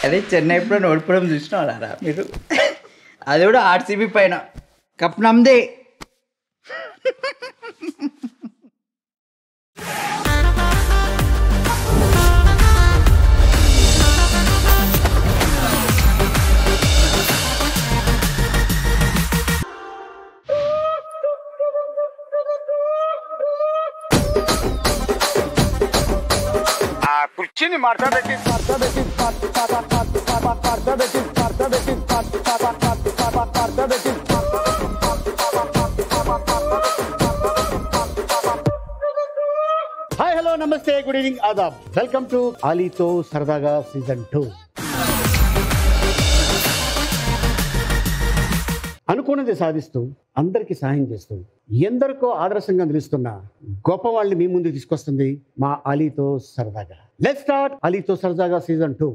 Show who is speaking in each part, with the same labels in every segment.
Speaker 1: అదే చెన్నై ఎప్పుడో ఓడిపోవడం చూసినారా మీరు? అది కూడా ఆర్సీబీ పైన. కప్ నమ్దే.
Speaker 2: కుర్చీని మార్చబెట్టి
Speaker 3: హాయ్ హలో నమస్తే good evening Aadab. Welcome to ఆలీతో సరదాగా సీజన్ 2. అనుకున్నది సాధిస్తూ అందరికీ సహాయం చేస్తూ ఎందరికో ఆదర్శంగా నిలుస్తున్న గొప్ప వాళ్ళని మీ ముందు తీసుకొస్తుంది మా ఆలీతో సరదాగా. లెట్స్ స్టార్ట్ ఆలీతో సరదాగా సీజన్ 2.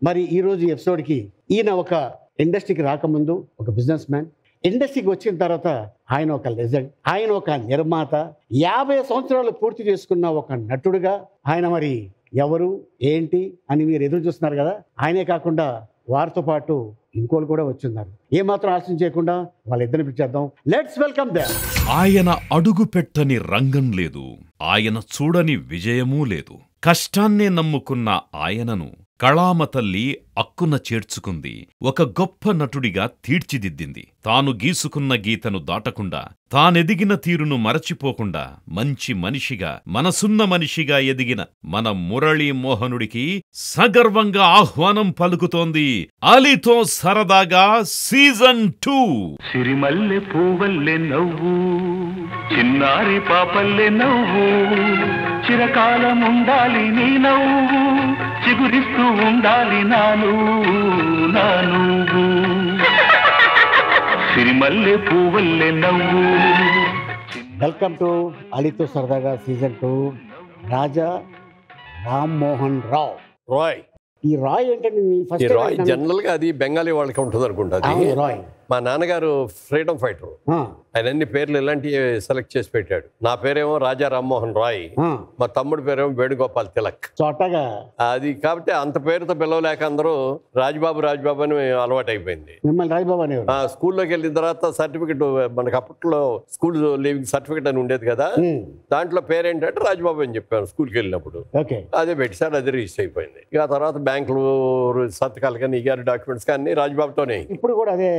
Speaker 3: మరి ఈరోజు ఎపిసోడ్కి ఈయన ఒక ఇండస్ట్రీకి రాకముందు ఒక బిజినెస్ మ్యాన్, ఇండస్ట్రీకి వచ్చిన తర్వాత ఆయన ఒక లెజెండ్, ఆయన ఒక నిర్మాత, 50 సంవత్సరాలు పూర్తి చేసుకున్న ఒక నటుడుగా ఆయన మరి ఎవరు ఏంటి అని మీరు ఎదురు చూస్తున్నారు కదా. ఆయనే కాకుండా వారితో పాటు ఇంకోళ్ళు కూడా వచ్చున్నారు. ఏమాత్రం ఆలోచన చేయకుండా వాళ్ళిద్దరిని పిలిచేద్దాం. Let's welcome them.
Speaker 4: ఆయన అడుగు పెట్టని రంగం లేదు, ఆయన చూడని విజయమూ లేదు. కష్టాన్నే నమ్ముకున్న ఆయనను కళామ తల్లి అక్కున చేర్చుకుంది, ఒక గొప్ప నటుడిగా తీర్చిదిద్దింది. తాను గీసుకున్న గీతను దాటకుండా, తానెదిగిన తీరును మరచిపోకుండా మంచి మనిషిగా, మనసున్న మనిషిగా ఎదిగిన మన మురళీ మోహనుడికి సగర్వంగా ఆహ్వానం పలుకుతోంది ఆలీతో సరదాగా సీజన్ 2.
Speaker 5: సిరిమల్లె పూవల్లె నవ్వు, చిన్నారి పాపల్లె నవ్వు, చిరకాలం ఉండాలి నీ నవ్వు, చిగురిస్తూ ఉండాలి నాను నాను. సిరిమల్లె పూవల్లె నవ్వు.
Speaker 3: వెల్కమ్ టు ఆలీతో సరదాగా సీజన్ 2. రాజా రామ్మోహన్ రావు.
Speaker 6: రాయ్.
Speaker 3: ఈ రాయ్ ఏంటంటే
Speaker 6: ఈ రాయ్ జనరల్ గా అది బెంగాలీ వాళ్ళకి ఉంటుంది అనుకుంటా.
Speaker 3: రాయ్
Speaker 6: మా నాన్నగారు ఫ్రీడమ్ ఫైటర్, ఆయన అన్ని పేర్లు ఇలాంటివి సెలెక్ట్ చేసి పెట్టాడు. నా పేరేమో రాజా రామ్మోహన్ రాయ్, మా తమ్ముడి పేరేమో వేణుగోపాల్ తిలక్. అది కాబట్టి అంత పేరుతో పిలవలేక అందరూ రాజ్బాబు రాజ్బాబు అని అలవాటు అయిపోయింది. స్కూల్లోకి వెళ్ళిన తర్వాత సర్టిఫికెట్, మనకి అప్పట్లో స్కూల్ లీవింగ్ సర్టిఫికెట్ అని ఉండేది కదా, దాంట్లో పేరేంటంటే రాజ్బాబు అని చెప్పాను స్కూల్కి వెళ్ళినప్పుడు. అదే పెట్టారు, అది రిజిస్టర్ అయిపోయింది. ఇక ఆ తర్వాత బ్యాంకులు సంతకాలు కానీ ఈ గారి డాక్యుమెంట్స్ కానీ రాజ్బాబుతోనే.
Speaker 3: ఇప్పుడు కూడా అదే.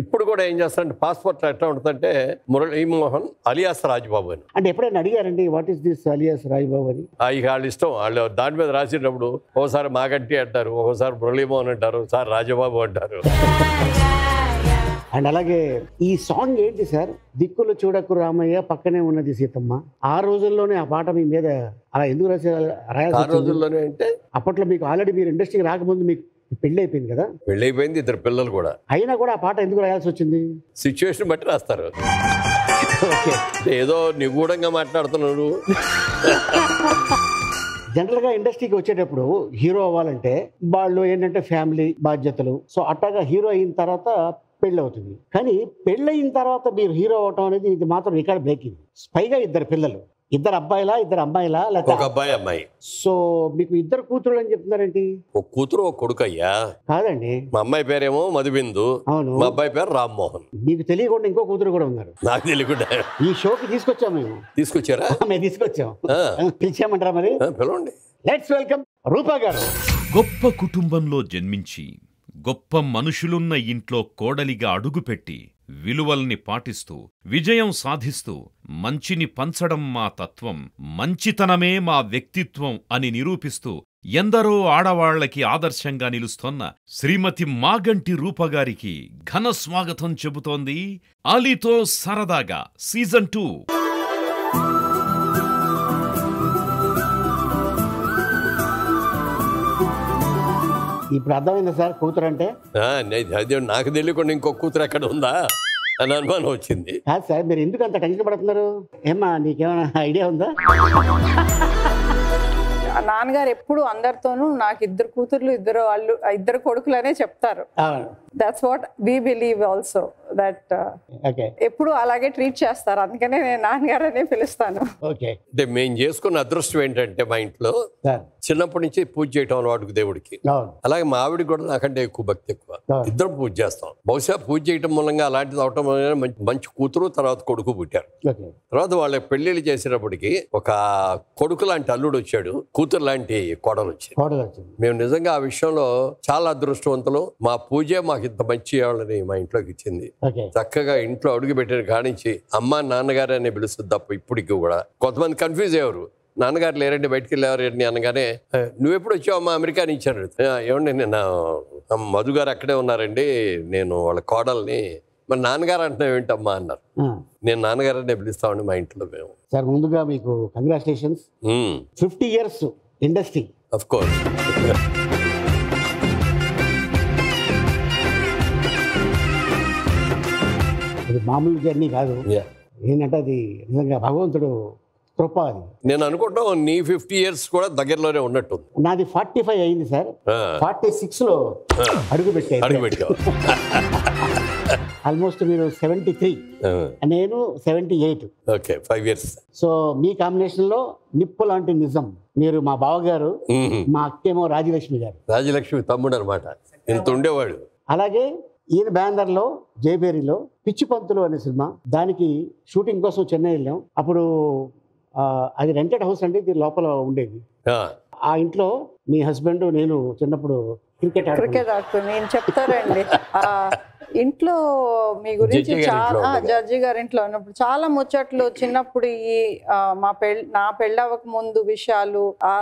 Speaker 6: ఇప్పుడు కూడా ఏం చేస్తారంటే పాస్పోర్ట్ ఎట్లా ఉంటుందంటే మురళీ మోహన్ అలియాస్ రాజ్బాబు అని.
Speaker 3: అంటే ఎప్పుడైనా అడిగారండి what is this alias Rajbabu అని?
Speaker 6: వాళ్ళ ఇష్టం, వాళ్ళు దాని మీద రాసేటప్పుడు ఒకసారి మాగంటి అంటారు, ఒకసారి మురళీమోహన్ అంటారు, ఒకసారి రాజబాబు అంటారు.
Speaker 3: అండ్ అలాగే ఈ సాంగ్ ఏంటి సార్? దిక్కులు చూడకు రామయ్య పక్కనే ఉన్నది సీతమ్మ. ఆ రోజుల్లోనే ఆ పాట మీ మీద అలా ఎందుకు
Speaker 6: ఆ రోజుల్లోనే అంటే
Speaker 3: అప్పట్లో మీకు ఆల్రెడీ మీరు ఇండస్ట్రీకి రాకముందు మీకు పెళ్లి అయిపోయింది కదా?
Speaker 6: పెళ్లి అయిపోయింది, 2 పిల్లలు కూడా. అయినా
Speaker 3: కూడా ఆ పాట ఎందుకు రాయాల్సి వచ్చింది?
Speaker 6: సిచ్యువేషన్ బట్టి రాస్తారు. ఏదో నిగూఢంగా మాట్లాడుతున్నాడు.
Speaker 3: జనరల్గా ఇండస్ట్రీకి వచ్చేటప్పుడు హీరో అవ్వాలంటే వాళ్ళు ఏంటంటే ఫ్యామిలీ బాధ్యతలు, సో అట్టాగా హీరో అయిన తర్వాత పెళ్ళి అవుతుంది. కానీ పెళ్ళయిన తర్వాత మీరు హీరో అవటం అనేది ఇది మాత్రం రికార్డ్ బ్రేకింగ్. పైగా 2 పిల్లలు, 2 అబ్బాయిలా 2 అమ్మాయిలా?
Speaker 6: ఒక అబ్బాయి అమ్మాయి.
Speaker 3: సో మీకు 2 కూతురు అని చెప్తున్నారేంటి?
Speaker 6: ఒక కూతురు ఒక కొడుకు. అయ్యా
Speaker 3: కాదండి,
Speaker 6: మా అమ్మాయి పేరేమో మధుబిందు.
Speaker 3: అవును.
Speaker 6: మా అబ్బాయి పేరు రామ్మోహన్.
Speaker 3: మీకు తెలియకుండా ఇంకో కూతురు కూడా ఉన్నారు.
Speaker 6: నాకు తెలియకుండా
Speaker 3: ఈ షోకి తీసుకొచ్చాము మేము.
Speaker 6: తీసుకొచ్చారా?
Speaker 3: మేము తీసుకొచ్చాం. పిలిచామంటారా మరి?
Speaker 6: పిలవండి.
Speaker 3: లెట్స్ వెల్కమ్ రూపా గారు.
Speaker 4: గొప్ప కుటుంబంలో జన్మించి, గొప్ప మనుషులున్న ఇంట్లో కోడలిగా అడుగుపెట్టి, విలువల్ని పాటిస్తూ విజయం సాధిస్తూ, మంచిని పంచడం మా తత్వం, మంచితనమే మా వ్యక్తిత్వం అని నిరూపిస్తూ ఎందరో ఆడవాళ్లకి ఆదర్శంగా నిలుస్తోన్న శ్రీమతి మాగంటి రూపగారికి ఘన స్వాగతం చెబుతోంది ఆలీతో సరదాగా సీజన్ 2.
Speaker 3: ఇప్పుడు అర్థమైందా సార్ కూతురు అంటే?
Speaker 6: అదే నాకు తెలియకుండా ఇంకో కూతురు ఎక్కడ ఉందా అని అనుమానం వచ్చింది.
Speaker 3: కాదు సార్, మీరు ఎందుకు అంత టెన్షన్ పడుతున్నారు? ఏమ్మా నీకేమైనా ఐడియా ఉందా?
Speaker 2: నాన్నగారు ఎప్పుడు అందరితోనూ నాకు 2 కూతుర్లు 2 వాళ్ళు 2 కొడుకులనే చెప్తారు. That's what we believe also, that ఎప్పుడు అలాగే ట్రీట్ చేస్తారు. అందుకనే నేను నాన్నగారు అనే పిలుస్తాను.
Speaker 6: అంటే మేము చేసుకున్న అదృష్టం ఏంటంటే మా ఇంట్లో చిన్నప్పటి నుంచి పూజ చేయటం అలవాటుకు దేవుడికి. అలాగే మా ఆవిడ కూడా నాకంటే ఎక్కువ భక్తి ఎక్కువ. ఇద్దరు పూజ చేస్తాం. బహుశా పూజ చేయటం మూలంగా అలాంటిది అవటం వల్ల మంచి కూతురు తర్వాత కొడుకు పుట్టారు. తర్వాత వాళ్ళ పెళ్లిళ్ళు చేసేటప్పటికి ఒక కొడుకు లాంటి అల్లుడు వచ్చాడు, కూతురు లాంటి కోడలు వచ్చింది. మేము నిజంగా ఆ విషయంలో చాలా అదృష్టవంతులు. మా పూజే మాకు ఇంత మంచి వాళ్ళని మా ఇంట్లోకి ఇచ్చింది. చక్కగా ఇంట్లో అడుగు పెట్టిన కానించి అమ్మ నాన్నగారు అనే పిలుస్తుంది తప్ప ఇప్పటికి కూడా. కొంతమంది కన్ఫ్యూజ్ అయ్యారు, నాన్నగారు లేరండి బయటికి వెళ్ళేవారండి అనగానే, నువ్వెప్పుడు వచ్చావమ్మా అమెరికా నుంచి అన్నాడు. ఏమండి నేను మధు గారు అక్కడే ఉన్నారండి, నేను వాళ్ళ కోడల్ని. మరి నాన్నగారు అంటున్నావు ఏంటమ్మా అన్నారు. నేను నాన్నగారనే పిలుస్తామండి మా ఇంట్లో మేము.
Speaker 3: సార్ ముందుగా మీకు congratulations. 50 years industry.
Speaker 6: Of course.
Speaker 3: అది మామూలు జర్నీ కాదు. ఏంటంటే అది నిజంగా భగవంతుడు కృప. అది
Speaker 6: నేను అనుకుంటాం నీ 50 years కూడా దగ్గరలోనే ఉన్నట్టు.
Speaker 3: నాది 45 అయింది సార్. 46లో అడుగు పెట్టాను. ఆల్మోస్ట్ మీరు 73, నేను 78.
Speaker 6: Okay, 5 years.
Speaker 3: సో మీ కాంబినేషన్ లో నిప్పు లాంటి నిజం. మీరు మా బావగారు, మా అక్కేమో రాజలక్ష్మి గారు.
Speaker 6: రాజలక్ష్మి తమ్ముడు అనమాట, ఇంత ఉండేవాడు.
Speaker 3: అలాగే ఈయన బ్యానర్లో జయబేరిలో పిచ్చి పంతులు అనే సినిమా, దానికి షూటింగ్ కోసం చెన్నై వెళ్ళాం. అప్పుడు అది రెంటెడ్ హౌస్ అండి, ఇది లోపల ఉండేది. ఆ ఇంట్లో మీ హస్బెండ్ నేను చిన్నప్పుడు క్రికెట్
Speaker 2: ఆడుతూ నేను చెప్తారండి. ఇంట్లో మీ గురించి చాలా, జడ్జి గారి ఇంట్లో ఉన్నప్పుడు చాలా ముచ్చట్లు. చిన్నప్పుడు ఈ నా పెళ్ళవక ముందు విషయాలు, ఆ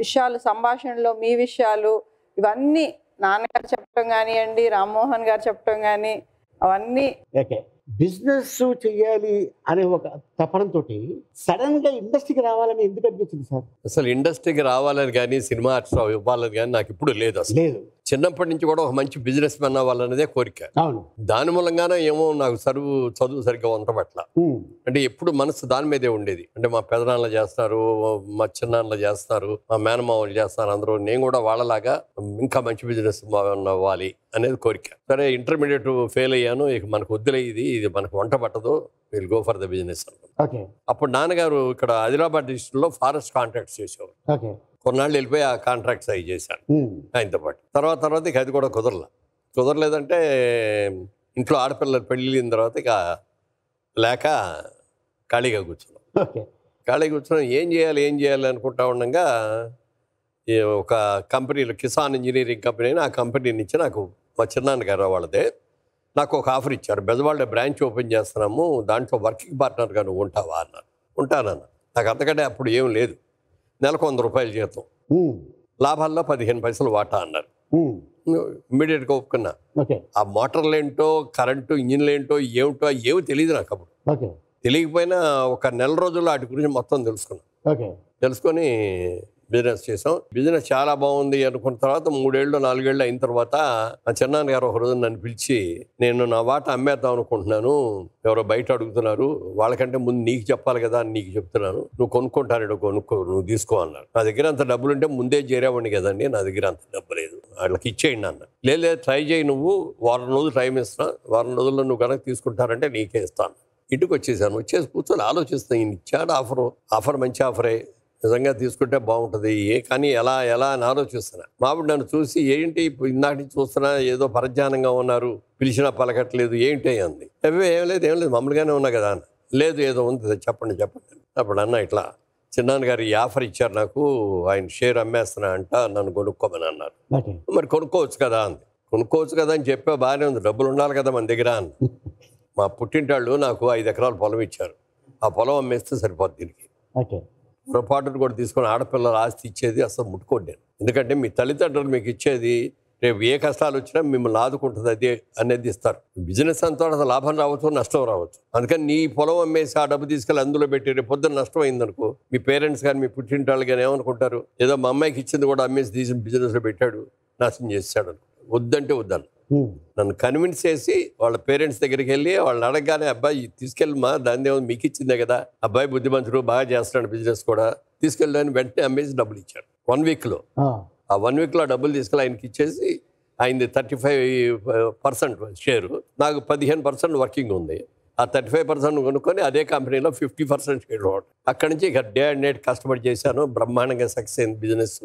Speaker 2: విషయాలు సంభాషణలో మీ విషయాలు ఇవన్నీ నాన్నగారు చెప్పడం కానివ్వండి, రామ్మోహన్ గారు చెప్పడం కానీ అవన్నీ.
Speaker 3: బిజినెస్ చెయ్యాలి అనే ఒక తపనంతో సడన్ గా ఇండస్ట్రీకి రావాలని ఎందుకు అనిపించింది సార్?
Speaker 6: అసలు ఇండస్ట్రీకి రావాలని కానీ సినిమా ఆర్టిస్ట్ ఇవ్వాలని కానీ నాకు ఇప్పుడు లేదు. అసలు లేదు. చిన్నప్పటి నుంచి కూడా ఒక మంచి బిజినెస్ మెన్ అవ్వాలన్నదే కోరిక. దాని మూలంగానే ఏమో నాకు చదువు సరిగ్గా వంటపట్ల. అంటే ఎప్పుడు మనసు దాని మీదే ఉండేది. అంటే మా పెదనాన్నలు చేస్తారు, మా చిన్నాన్నలు చేస్తారు, మా మేనమామలు చేస్తారు, అందరూ. నేను కూడా వాళ్ళలాగా ఇంకా మంచి బిజినెస్ అవ్వాలి అనేది కోరిక. సరే, ఇంటర్మీడియట్ ఫెయిల్ అయ్యాను. ఇక మనకు వద్దులే, ఇది మనకు వంట పట్టదు, will go for the business. అప్పుడు నాన్నగారు ఇక్కడ ఆదిలాబాద్ డిస్ట్రిక్ట్ లో ఫారెస్ట్ కాంట్రాక్ట్స్ చేసేవారు. కొన్నాళ్ళు వెళ్ళిపోయి ఆ కాంట్రాక్ట్స్ అవి చేశాను ఆయనతో పాటు. తర్వాత ఇక అది కూడా కుదరలేదంటే ఇంట్లో ఆడపిల్లలు పెళ్ళిన తర్వాత ఇక లేక ఖాళీగా కూర్చున్నాం. ఏం చేయాలి అనుకుంటా ఉండగా ఒక కంపెనీలో కిసాన్ ఇంజనీరింగ్ కంపెనీ, ఆ కంపెనీ నుంచి నాకు మా చిన్నాన్నగారు వాళ్ళదే నాకు ఒక ఆఫర్ ఇచ్చారు. బెజవాడ బ్రాంచ్ ఓపెన్ చేస్తున్నాము, దాంట్లో వర్కింగ్ పార్ట్నర్గా నువ్వు ఉంటావా అన్నారు. ఉంటానన్న. నాకు అంతకంటే అప్పుడు ఏం లేదు. నెలకు 100 రూపాయలు జీతం, లాభాల్లో 15 పైసలు వాటా అన్నారు. ఇమ్మీడియట్గా ఒప్పుకున్నా. ఆ మోటార్లు ఏంటో, కరెంటు ఇంజిన్లు ఏంటో ఏమిటో ఏమి తెలియదు నాకు అప్పుడు. తెలియకపోయినా ఒక నెల రోజుల్లో వాటి గురించి మొత్తం తెలుసుకొని బిజినెస్ చేసాం. బిజినెస్ చాలా బాగుంది అనుకున్న తర్వాత 3 ఏళ్ళు 4 ఏళ్ళు అయిన తర్వాత మా చిన్నాన్నగారు ఒక రోజు నన్ను పిలిచి, నేను నా వాటా అమ్మేద్దాం అనుకుంటున్నాను, ఎవరో బయట అడుగుతున్నారు, వాళ్ళకంటే ముందు నీకు చెప్పాలి కదా అని నీకు చెప్తున్నాను, నువ్వు కొనుక్కుంటాను, నువ్వు తీసుకో అన్నారు. నా దగ్గర అంత డబ్బులు ఉంటే ముందే చేరేవాడిని కదండి, నా దగ్గర అంత డబ్బు లేదు, వాళ్ళకి ఇచ్చేయండి అన్న. లేదు ట్రై చేయి, నువ్వు వారం రోజులు టైం ఇస్తున్నా, వారం రోజుల్లో నువ్వు కనుక తీసుకుంటారంటే నీకే ఇస్తాను. ఇంటికి వచ్చేసాను. వచ్చేసి కూర్చొని ఆలోచిస్తాను, ఈయన ఇచ్చాడు ఆఫర్ మంచి ఆఫరే, నిజంగా తీసుకుంటే బాగుంటుంది, కానీ ఎలా అని ఆలోచిస్తున్నా. మావిడ నన్ను చూసి, ఏంటి ఇందాక నుంచి చూస్తున్నా, ఏదో పరధ్యానంగా ఉన్నారు, పిలిచినా పలకట్లేదు, ఏంటి అంది. ఏం లేదు మామూలుగానే ఉన్నా కదా అన్న. లేదు ఏదో ఉంది, చెప్పండి. అప్పుడు అన్న, ఇట్లా చిన్నాన్నగారు ఈ ఆఫర్ ఇచ్చారు నాకు, ఆయన షేర్ అమ్మేస్తున్నా అంట, నన్ను కొనుక్కోమని అన్నారు. మరి కొనుక్కోవచ్చు కదా అంది. కొనుక్కోవచ్చు కదా అని చెప్పే బాగానే ఉంది, డబ్బులు ఉండాలి కదా మన దగ్గర అన్న. మా పుట్టింటాళ్ళు నాకు 5 ఎకరాల పొలం ఇచ్చారు, ఆ పొలం అమ్మేస్తే సరిపోద్ది దీనికి. పొరపాటును కూడా తీసుకొని ఆడపిల్లల ఆస్తి ఇచ్చేది అసలు ముట్టుకోండి నేను. ఎందుకంటే మీ తల్లిదండ్రులు మీకు ఇచ్చేది రేపు ఏ కష్టాలు వచ్చినా మిమ్మల్ని ఆదుకుంటుంది, అదే అనేది ఇస్తారు. బిజినెస్ అంతా అసలు లాభం రావచ్చు, నష్టం రావచ్చు. అందుకని నీ పొలం అమ్మేసి ఆ డబ్బు తీసుకెళ్ళి అందులో పెట్టి రేపు పొద్దున్న నష్టం అయిందనుకో, మీ పేరెంట్స్ కానీ మీ పుట్టింటాళ్ళు కానీ ఏమనుకుంటారు, ఏదో మా అమ్మాయికి ఇచ్చింది కూడా అమ్మేసి తీసి బిజినెస్లో పెట్టాడు, నాశనం చేశాడు అనుకో. వద్దంటే వద్దాను. నన్ను కన్విన్స్ చేసి వాళ్ళ పేరెంట్స్ దగ్గరికి వెళ్ళి వాళ్ళని అడగగానే, అబ్బాయి తీసుకెళ్ళమా, దాన్ని మీకు ఇచ్చిందే కదా, అబ్బాయి బుద్ధిమంతుడు, బాగా చేస్తున్నాడు బిజినెస్ కూడా, తీసుకెళ్ళడానికి వెంటనే అమ్మేసి డబ్బులు ఇచ్చాడు. 1 వీక్లో. ఆ 1 వీక్లో డబ్బులు తీసుకెళ్ళి ఆయనకి ఇచ్చేసి ఆయనది 35% షేరు, నాకు 15% వర్కింగ్ ఉంది. ఆ 35% కొనుక్కొని అదే కంపెనీలో 50% షేర్ రావడం. అక్కడి నుంచి ఇక డే అండ్ నైట్ కష్టపడి చేశాను. బ్రహ్మాండంగా సక్సెస్ అయింది బిజినెస్.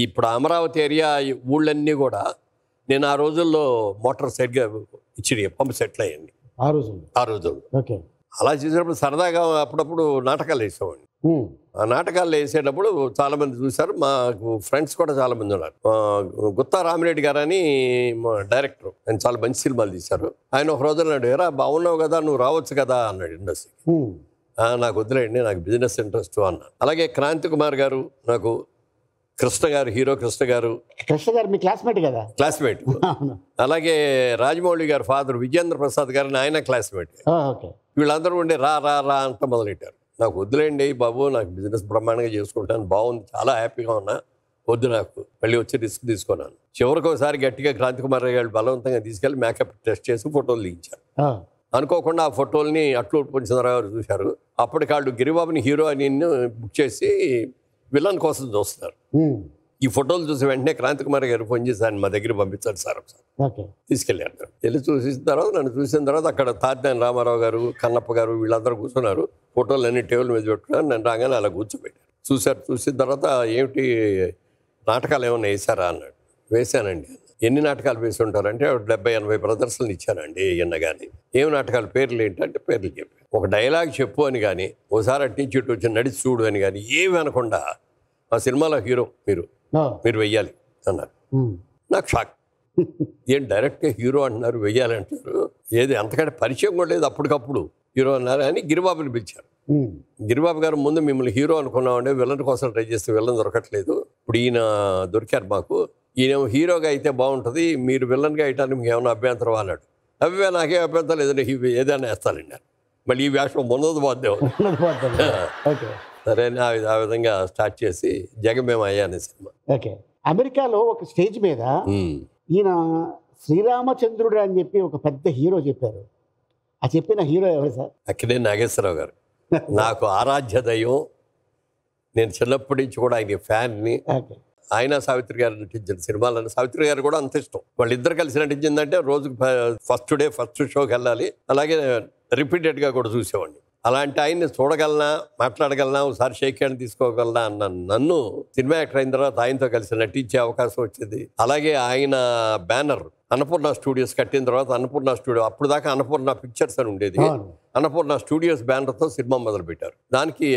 Speaker 6: ఇప్పుడు అమరావతి ఏరియా ఊళ్ళన్నీ కూడా నేను ఆ రోజుల్లో మోటార్ సైడ్గా ఇచ్చి పంపు సెట్లు అయ్యండి ఆ రోజుల్లో. అలా చేసినప్పుడు సరదాగా అప్పుడప్పుడు నాటకాలు వేసేవాడిని. ఆ నాటకాలు వేసేటప్పుడు చాలా మంది చూశారు. మాకు ఫ్రెండ్స్ కూడా చాలా మంది ఉన్నారు. గుత్తా రామిరెడ్డి గారు అని డైరెక్టర్, ఆయన చాలా మంచి సినిమాలు తీశారు. ఆయన ఒక రోజు అన్నాడు, ఎరా బాగున్నావు కదా, నువ్వు రావచ్చు కదా అన్నాడు ఇండస్ట్రీకి. నాకు వదిలేండి, నాకు బిజినెస్ ఇంట్రెస్ట్ అన్నా. అలాగే క్రాంతి కుమార్ గారు, నాకు కృష్ణ గారు, హీరో కృష్ణ గారు
Speaker 3: మీ క్లాస్మేట్ కదా?
Speaker 6: క్లాస్మేట్. అలాగే రాజమౌళి గారు ఫాదర్ విజేంద్ర ప్రసాద్ గారు ఆయన క్లాస్మేట్. వీళ్ళందరూ ఉండి రా రా రా అంత మొదలెట్టారు. నాకు వద్దులేండి బాబు, నాకు బిజినెస్ బ్రహ్మాండంగా చేసుకుంటాను, బాగుంది, చాలా హ్యాపీగా ఉన్నా, వద్దు నాకు, మళ్ళీ వచ్చి రిస్క్ తీసుకున్నాను. చివరికి ఒకసారి గట్టిగా క్రాంతి కుమార్ గారు బలవంతంగా తీసుకెళ్ళి మేకప్ టెస్ట్ చేసి ఫోటోలు దించారు. అనుకోకుండా ఆ ఫోటోల్ని అట్లు చంద్రరావు గారు చూశారు. అప్పటికాళ్ళు గిరిబాబుని హీరో అని బుక్ చేసి విలన్ కోసం చూస్తున్నారు. ఈ ఫోటోలు చూసి వెంటనే క్రాంతి కుమార్ గారు ఫోన్ చేసి ఆయన మా దగ్గర పంపించారు సార్ ఒకసారి. తీసుకెళ్ళారు. వెళ్ళి చూసిన తర్వాత నన్ను చూసిన తర్వాత అక్కడ తాతినేని రామారావు గారు, కన్నప్ప గారు వీళ్ళందరూ కూర్చున్నారు. ఫోటోలు అన్ని టేబుల్ మీద పెట్టుకున్నారు. నేను రాగానే అలా కూర్చోబెట్టారు. చూశారు. చూసిన తర్వాత ఏమిటి నాటకాలు ఏమన్నా వేశారా అన్నాడు. వేశానండి. ఎన్ని నాటకాలు వేసి ఉంటారంటే 70-80 ప్రదర్శనలు ఇచ్చానండి ఎన్నగాని. ఏమి నాటకాలు పేర్లు ఏంటంటే పేర్లు చెప్పాను. ఒక డైలాగ్ చెప్పు అని కానీ, ఒకసారి అటు నుంచి ఇటు వచ్చి నడిచి చూడు అని కానీ ఏమి అనకుండా మా సినిమాలో హీరో మీరు వెయ్యాలి అన్నారు. నాకు షాక్. ఏం డైరెక్ట్గా హీరో అంటున్నారు, వెయ్యాలి అంటున్నారు, ఏది అంతకంటే పరిచయం కూడా లేదు, అప్పటికప్పుడు హీరో అన్నారు అని గిరిబాబుని పిలిచారు. గిరిబాబు గారు ముందు మిమ్మల్ని హీరో అనుకున్నామంటే విలన్ కోసం ట్రై చేస్తే విలన్ దొరకట్లేదు, ఇప్పుడు ఈయన దొరికారు మాకు, ఈయన హీరోగా అయితే బాగుంటుంది, మీరు విలన్గా వేయటానికి మీకు ఏమైనా అభ్యంతరం అన్నాడు. అవి నాకే అభ్యంతరం లేదంటే ఏదైనా వేస్తానండి. మళ్ళీ ఈ వేషం మొన్నది పోద్దే. సరే ఆ విధంగా స్టార్ట్ చేసి జగమేమ అయ్యా అనే సినిమా.
Speaker 3: ఓకే. అమెరికాలో ఒక స్టేజ్ మీద ఈయన శ్రీరామచంద్రుడు అని చెప్పి ఒక పెద్ద హీరో చెప్పారు. ఆ చెప్పిన హీరో ఎవరు సార్?
Speaker 6: అక్కినేని నాగేశ్వరరావు గారు. నాకు ఆరాధ్య దైవం. నేను చిన్నప్పటి నుంచి కూడా ఆయన ఫ్యాన్ని. ఆయన సావిత్రి గారు నటించిన సినిమాలను సావిత్రి గారు కూడా అంత ఇష్టం. వాళ్ళిద్దరు కలిసి నటించిందంటే రోజుకు ఫస్ట్ షోకి వెళ్ళాలి. అలాగే రిపీటెడ్గా కూడా చూసేవాడిని. అలాంటి ఆయన్ని చూడగలనా, మాట్లాడగలనా, ఒకసారి షేక్ హ్యాండ్ తీసుకోగలనా అన్న నన్ను సినిమా యాక్టర్ అయిన తర్వాత ఆయనతో కలిసి నటించే అవకాశం వచ్చింది. అలాగే ఆయన బ్యానర్ అన్నపూర్ణ స్టూడియోస్ కట్టిన తర్వాత అన్నపూర్ణ స్టూడియో, అప్పుడు దాకా అన్నపూర్ణ పిక్చర్స్ అని ఉండేది, అన్నపూర్ణ స్టూడియోస్ బ్యానర్తో సినిమా మొదలుపెట్టారు. దానికి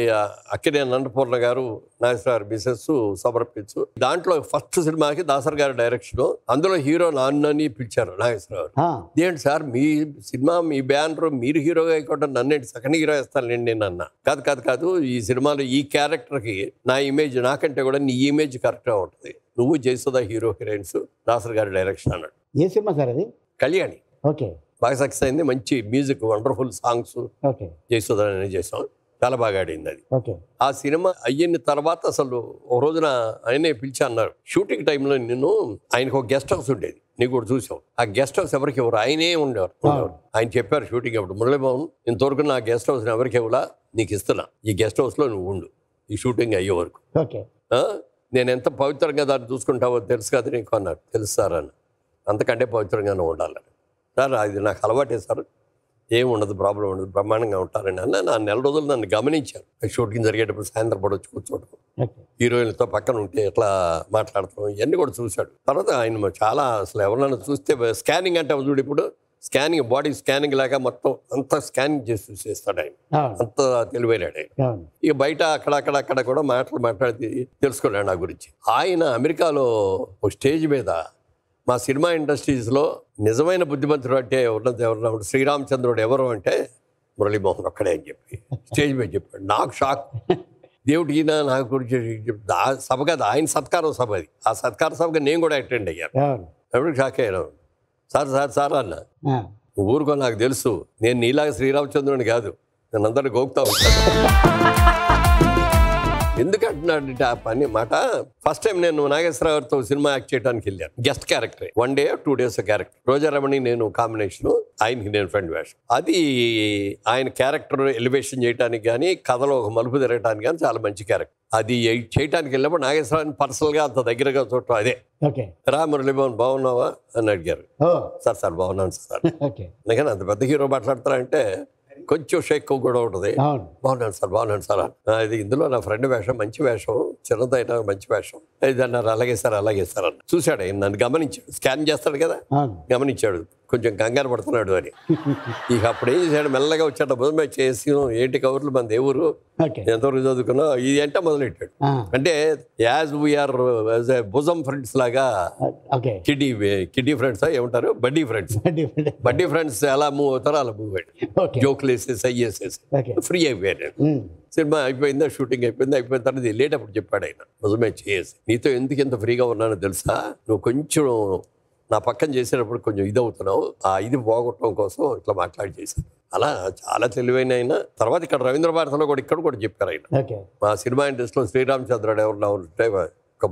Speaker 6: అక్కినేని అన్నపూర్ణ గారు, నాగేశ్వర మిసెస్ సమర్పించు. దాంట్లో ఫస్ట్ సినిమాకి దాసర్ గారి డైరెక్షన్, అందులో హీరో నాన్నని పిలిచారు నాగేశ్వరరావు. ఏంటి సార్ మీ సినిమా మీ బ్యానర్, మీరు హీరోగా అయిపోవడం నన్నేంటి సెకండ్ హీరో వేస్తానండి నేను అన్న. కాదు, ఈ సినిమాలో ఈ క్యారెక్టర్కి నా ఇమేజ్ నాకంటే కూడా నీ ఇమేజ్ కరెక్ట్గా ఉంటుంది, నువ్వు జయసుధ హీరో హీరోయిన్స్, దాసర్ గారి డైరెక్షన్ అన్నాడు.
Speaker 3: ఏ సినిమా సార్ అది?
Speaker 6: కళ్యాణి.
Speaker 3: ఓకే.
Speaker 6: బాగా సక్సెస్ అయింది, మంచి మ్యూజిక్, వండర్ఫుల్ సాంగ్స్. జయసుధ అనేది చేసాం, చాలా బాగా ఆడింది అది. ఆ సినిమా అయిన తర్వాత అసలు ఒక రోజున ఆయనే పిలిచి అన్నారు, షూటింగ్ టైంలో నేను ఆయనకు ఒక గెస్ట్ హౌస్ ఉండేది, నీకు కూడా చూసాం. ఆ గెస్ట్ హౌస్ ఎవరికి ఎవరు ఆయనే ఉండేవారు. ఆయన చెప్పారు షూటింగ్ అప్పుడు, మురళీమోహన్ ఇంతవరకు నా గెస్ట్ హౌస్ ఎవరికి ఇవ్వలా, నీకు ఇస్తున్నా, ఈ గెస్ట్ హౌస్లో నువ్వు ఉండు ఈ షూటింగ్ అయ్యే వరకు. నేను ఎంత పవిత్రంగా దాన్ని చూసుకుంటావో తెలుసు కదా నీకు అన్నారు. తెలుస్తారా అని. అంతకంటే పవిత్రంగానే ఉండాలని. సార్ అది నాకు అలవాటే సార్, ఏం ఉండదు, ప్రాబ్లం ఉండదు, బ్రహ్మాండంగా ఉంటారని అన్న. నా 4 రోజులు నన్ను గమనించారు. షూటింగ్ జరిగేటప్పుడు సాయంత్రం పడి వచ్చి కూర్చోవడం, హీరోయిన్లతో పక్కన ఉంటే ఎట్లా మాట్లాడతాం, ఇవన్నీ కూడా చూశాడు. తర్వాత ఆయన చాలా అసలు ఎవరైనా చూస్తే స్కానింగ్ అంటే చూడు, ఇప్పుడు స్కానింగ్, బాడీ స్కానింగ్ లాగా మొత్తం అంతా స్కానింగ్ చేసి చూసేస్తాడు ఆయన, అంత తెలివైనాడు ఆయన. ఇక బయట అక్కడక్కడ కూడా మాట్లాడి తెలుసుకున్నాడు నా గురించి. ఆయన అమెరికాలో ఒక స్టేజ్ మీద మా సినిమా ఇండస్ట్రీస్లో నిజమైన బుద్ధిమంతుడు అంటే ఎవరన్నా శ్రీరామచంద్రుడు ఎవరు అంటే మురళీమోహన్ ఒక్కడే అని చెప్పి స్టేజ్ మీద చెప్పాడు. నాకు షాక్. దేవుడు ఈయన నాకు గురించి సభ కాదు, ఆయన సత్కారం సభ అది. ఆ సత్కార సభగా నేను కూడా అటెండ్ అయ్యాను. ఎప్పుడు షాక్ అయ్యాను. సార్ అన్న, ఊరుకో, నాకు తెలుసు నేను నీలాగా శ్రీరామచంద్రుని కాదు, నేను అందరినీ గోపుతా ఉంటాను. ఎందుకు అంటున్నాడు ఆ పని మాట. ఫస్ట్ టైం నేను నాగేశ్వరరావు గారితో సినిమా యాక్ట్ చేయడానికి వెళ్ళాను. Guest character 1 day 2 days character. Rojaramani నేను కాంబినేషన్, ఆయనకి నేను ఫ్రెండ్ వేషం. అది ఆయన క్యారెక్టర్ ఎలివేషన్ చేయడానికి కానీ కథలో ఒక మలుపు తిరగడానికి కానీ చాలా మంచి క్యారెక్టర్. అది చేయడానికి వెళ్ళినప్పుడు నాగేశ్వరరావు పర్సనల్ గా అంత దగ్గరగా చూడటం అదే. రా మురళీమోహన్ బాగున్నావా అని అడిగారు. సార్ బాగున్నాను సార్. అందుకని అంత పెద్ద హీరో మాట్లాడతారంటే కొంచెం షేక్ కూడా ఉంటుంది. బాగున్నాను సార్ ఇది ఇందులో నా ఫ్రెండ్ వేషం, మంచి వేషం, చిన్నదైనా మంచి వేషం ఇది అన్నారు. అలాగే సార్ అన్న. చూశాడు ఆయన, నన్ను గమనించాడు. స్కాన్ చేస్తాడు కదా, గమనించాడు కొంచెం కంగారు పడుతున్నాడు అని. ఇక అప్పుడు ఏం చేశాడు, మెల్లగా వచ్చాడు, భుజమే చేసి ఏంటి కవర్లు మన దేవురు ఎంతవరకు చదువుకున్నా ఇది అంటే మొదలెట్టాడు. అంటే యాజ్ వీఆర్ భుజం ఫ్రెండ్స్ లాగా కిడ్డీ ఫ్రెండ్స్ ఏమంటారు, బడ్డీ ఫ్రెండ్స్ ఎలా మూవ్ అవుతారో అలా మూవ్ అయ్యాడు. జోక్లు వేసేసి అయ్యేసేసి ఫ్రీ అయిపోయాడు. సినిమా అయిపోయిందా, షూటింగ్ అయిపోయిందా, అయిపోయిన తర్వాత వెళ్ళేటప్పుడు చెప్పాడు ఆయన, భుజమే చేసి నీతో ఎందుకు ఎంత ఫ్రీగా ఉన్నానో తెలుసా, నువ్వు కొంచెం నా పక్కన చేసేటప్పుడు కొంచెం ఇది అవుతున్నావు, ఆ ఇది పోగొట్టడం కోసం ఇట్లా మాట్లాడి చేశాను. అలా చాలా తెలివైన ఆయన. తర్వాత ఇక్కడ రవీంద్ర భారతిలో కూడా ఇక్కడ కూడా చెప్పారు ఆయన. మా సినిమా ఇండస్ట్రీలో శ్రీరామచంద్రుడు ఎవరు ఉంటే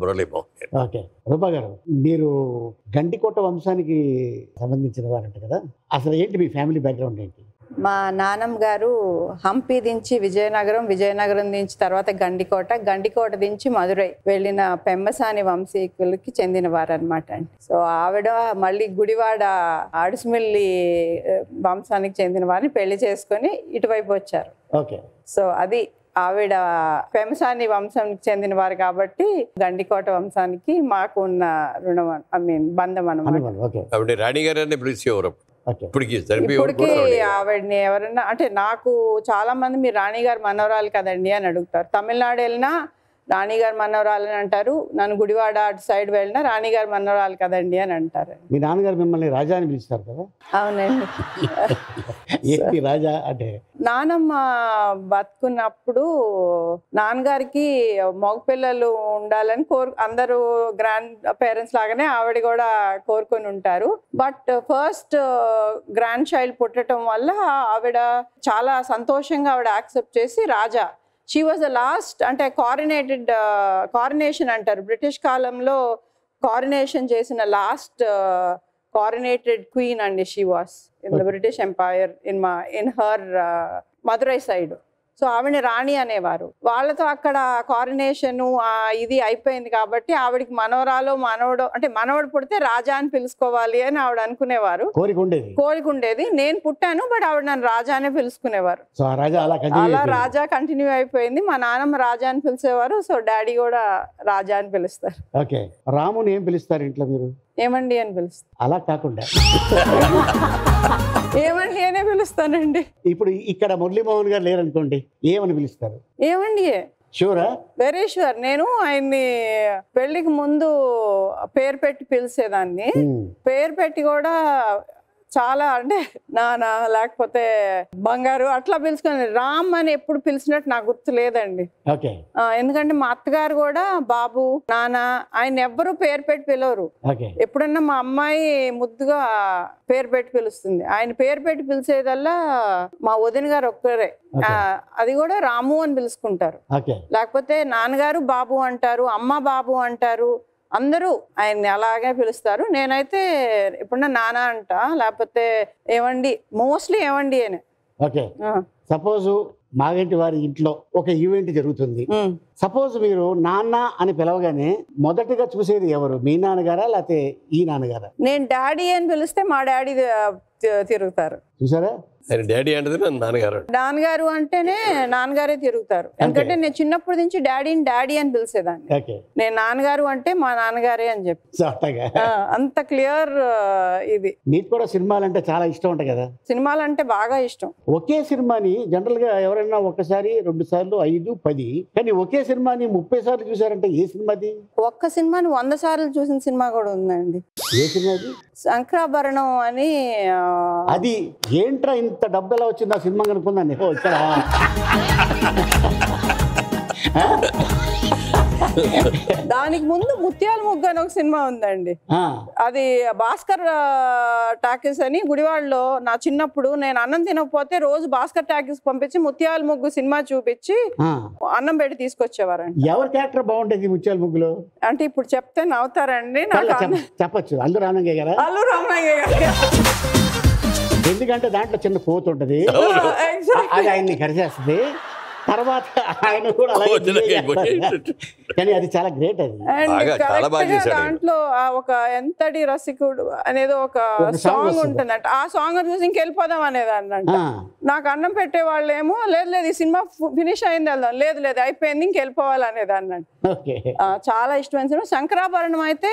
Speaker 6: మురళీమోహన్.
Speaker 3: ఓకే, రూపా గారు, మీరు గండికోట వంశానికి సంబంధించిన వారంట కదా, అసలు ఏంటి మీ ఫ్యామిలీ బ్యాక్గ్రౌండ్ ఏంటి?
Speaker 2: మా నాన్నమ్మ గారు హంపి దించి విజయనగరం దించి తర్వాత గండికోట దించి మధురై వెళ్ళిన పెమ్మసాని వంశీకులకి చెందిన వారు అనమాట అండి. సో ఆవిడ మళ్ళీ గుడివాడ ఆడుసుమిల్లి వంశానికి చెందిన వారిని పెళ్లి చేసుకొని ఇటువైపు వచ్చారు.
Speaker 3: ఓకే, సో
Speaker 2: అది ఆవిడ పెమ్మసాని వంశానికి చెందిన వారు కాబట్టి గండికోట వంశానికి మాకు ఉన్న రుణం బంధం అన్నమాట.
Speaker 6: రాణి గారు పిలిచేవారు
Speaker 2: ఇప్పటికి ఆవిడని ఎవరన్నా అంటే నాకు చాలా మంది మీరు రాణిగారు మనవరాలు కదండి అని అడుగుతారు. తమిళనాడు వెళ్ళినా రాణిగారు మనవరాలు అని అంటారు, నన్ను గుడివాడ అటు సైడ్ వెళ్ళినా రాణిగారు మనవరాలు కదండి అని అంటారు.
Speaker 3: మీ నాన్నగారు మిమ్మల్ని రాజా అని పిలుస్తారు కదా?
Speaker 2: అవునండి.
Speaker 3: రాజా అంటే
Speaker 2: నానమ్మ బతుకున్నప్పుడు నాన్నగారికి మగపిల్లలు ఉండాలని అందరూ గ్రాండ్ పేరెంట్స్ లాగానే ఆవిడ కూడా కోరుకొని ఉంటారు. బట్ ఫస్ట్ గ్రాండ్ చైల్డ్ పుట్టడం వల్ల ఆవిడ చాలా సంతోషంగా ఆవిడ యాక్సెప్ట్ చేసి రాజా, షీ వాజ్ ద లాస్ట్ అంటే కారినేషన్ అంటారు, బ్రిటిష్ కాలంలో కారినేషన్ చేసిన last coronated queen and she was in the British Empire in her Madurai side. So ఆవిడని రాణి అనేవారు. వాళ్ళతో అక్కడ కారినేషన్ ఇది అయిపోయింది కాబట్టి ఆవిడకి మనవడు అంటే మనవడు పుడితే రాజా అని పిలుచుకోవాలి అని ఆవిడ అనుకునేవారు. కోరిక ఉండేది. నేను పుట్టాను, బట్ ఆవిడ నన్ను రాజా అనే పిలుచుకునేవారు. అలా రాజా కంటిన్యూ అయిపోయింది. మా నాన్నమ్మ రాజా అని పిలిచేవారు, సో డాడీ కూడా రాజా అని పిలుస్తారు.
Speaker 3: ఓకే, రాముని ఏం పిలుస్తారు ఇంట్లో మీరు?
Speaker 2: ఏమండి అని పిలుస్తారు.
Speaker 3: అలా కాకుండా
Speaker 2: ఏమండి అనే పిలుస్తానండి.
Speaker 3: ఇప్పుడు ఇక్కడ మురళీమోహన్ గారు లేరనుకోండి, ఏమని పిలుస్తారు?
Speaker 2: ఏమండి.
Speaker 3: షూరా?
Speaker 2: Very sure. నేను ఆయన్ని పెళ్లికి ముందు పేరు పెట్టి పిలిచేదాన్ని. పేరు పెట్టి కూడా చాలా అంటే నాన్న లేకపోతే బంగారు అట్లా పిలుచుకొని రామ్ అని ఎప్పుడు పిలిచినట్టు నాకు గుర్తు లేదండి. ఎందుకంటే మా అత్తగారు కూడా బాబు నాన్న ఆయన ఎవ్వరూ పేరు పెట్టి పిలవరు. ఎప్పుడన్నా మా అమ్మాయి ముద్దుగా పేరు పెట్టి పిలుస్తుంది. ఆయన పేరు పెట్టి పిలిచేదల్లా మా వదిన గారు ఒక్కరే, అది కూడా రాము అని పిలుచుకుంటారు. లేకపోతే నాన్నగారు బాబు అంటారు, అమ్మ బాబు అంటారు, అందరూ ఆయన్ని అలాగే పిలుస్తారు. నేనైతే ఎప్పుడన్నా నాన్న అంట, లేకపోతే ఏమండి, మోస్ట్లీ ఏమండి అని.
Speaker 3: ఓకే, సపోజ్ మాగంటి వారి ఇంట్లో ఒక ఈవెంట్ జరుగుతుంది. సపోజ్ మీరు నాన్న అని పిలవగానే మొదటగా చూసేది ఎవరు? మీ నాన్నగారా లేకపోతే ఈ నాన్నగారా?
Speaker 2: నేను డాడీ అని పిలిస్తే మా డాడీ తిరుగుతారు.
Speaker 3: చూసారా?
Speaker 6: డాడీ అంటే
Speaker 2: నాన్నగారు అంటేనే నాన్నగారే తిరుగుతారు. ఎందుకంటే నేను చిన్నప్పటి నుంచి డాడీ అని పిలిచేదాన్ని. నేను నాన్నగారు అంటే మా నాన్నగారే అని చెప్పి అంత క్లియర్. ఇది
Speaker 3: మీకు కూడా సినిమాలు అంటే చాలా ఇష్టం ఉంటాయి కదా?
Speaker 2: సినిమాలు అంటే బాగా ఇష్టం.
Speaker 3: ఒకే సినిమాని జనరల్ గా ఎవరైనా ఒకసారి 2 సార్లు 5, 10, కానీ ఒకే సినిమాని 30 సార్లు చూసారంటే ఏ సినిమాది?
Speaker 2: ఒక్క సినిమాని 100 సార్లు చూసిన సినిమా కూడా ఉందండి.
Speaker 3: ఏ సినిమాది?
Speaker 2: శంకరాభరణం అని.
Speaker 3: అది ఏంట్రా ఇంత డబ్బు ఎలా వచ్చింది ఆ సినిమా కనుక్కుందాన్ని.
Speaker 2: దానికి ముందు ముత్యాల ముగ్గు అని ఒక సినిమా ఉందండి. అది భాస్కర్ టాకీస్ అని గుడివాడలో. నా చిన్నప్పుడు నేను అన్నం తినకపోతే రోజు భాస్కర్ టాకీస్ పంపించి ముత్యాల ముగ్గు సినిమా చూపించి అన్నం పెట్టి తీసుకొచ్చేవారండి.
Speaker 3: ఎవరి క్యారెక్టర్ బాగుంటది ముత్యాల ముగ్గులో
Speaker 2: అంటే ఇప్పుడు చెప్తే నవ్వుతారండి.
Speaker 3: చెప్పచ్చు. అల్లు రామయ్య గారు.
Speaker 2: అల్లు రామయ్య గారు.
Speaker 3: ఎందుకంటే దాంట్లో చిన్న కోత ఉంటది, అది ఆయన్ని కరిచేస్తుంది. తర్వాత ఆయన కూడా కానీ అది చాలా గ్రేట్. అది
Speaker 2: దాంట్లో ఒక ఎంతటి రసికుడు అనేది ఒక సాంగ్ ఉంటుందంట. ఆ సాంగ్ చూసి ఇంకెళ్ళిపోదాం అనేది అన్నంట. నాకు అన్నం పెట్టే వాళ్ళేమో లేదు లేదు ఈ సినిమా ఫినిష్ అయింది వెళ్దాం, లేదు లేదు అయిపోయింది ఇంకెళ్ళిపోవాలి అనేది అన్నట్టు. చాలా ఇష్టమైన సినిమా. శంకరాభరణం అయితే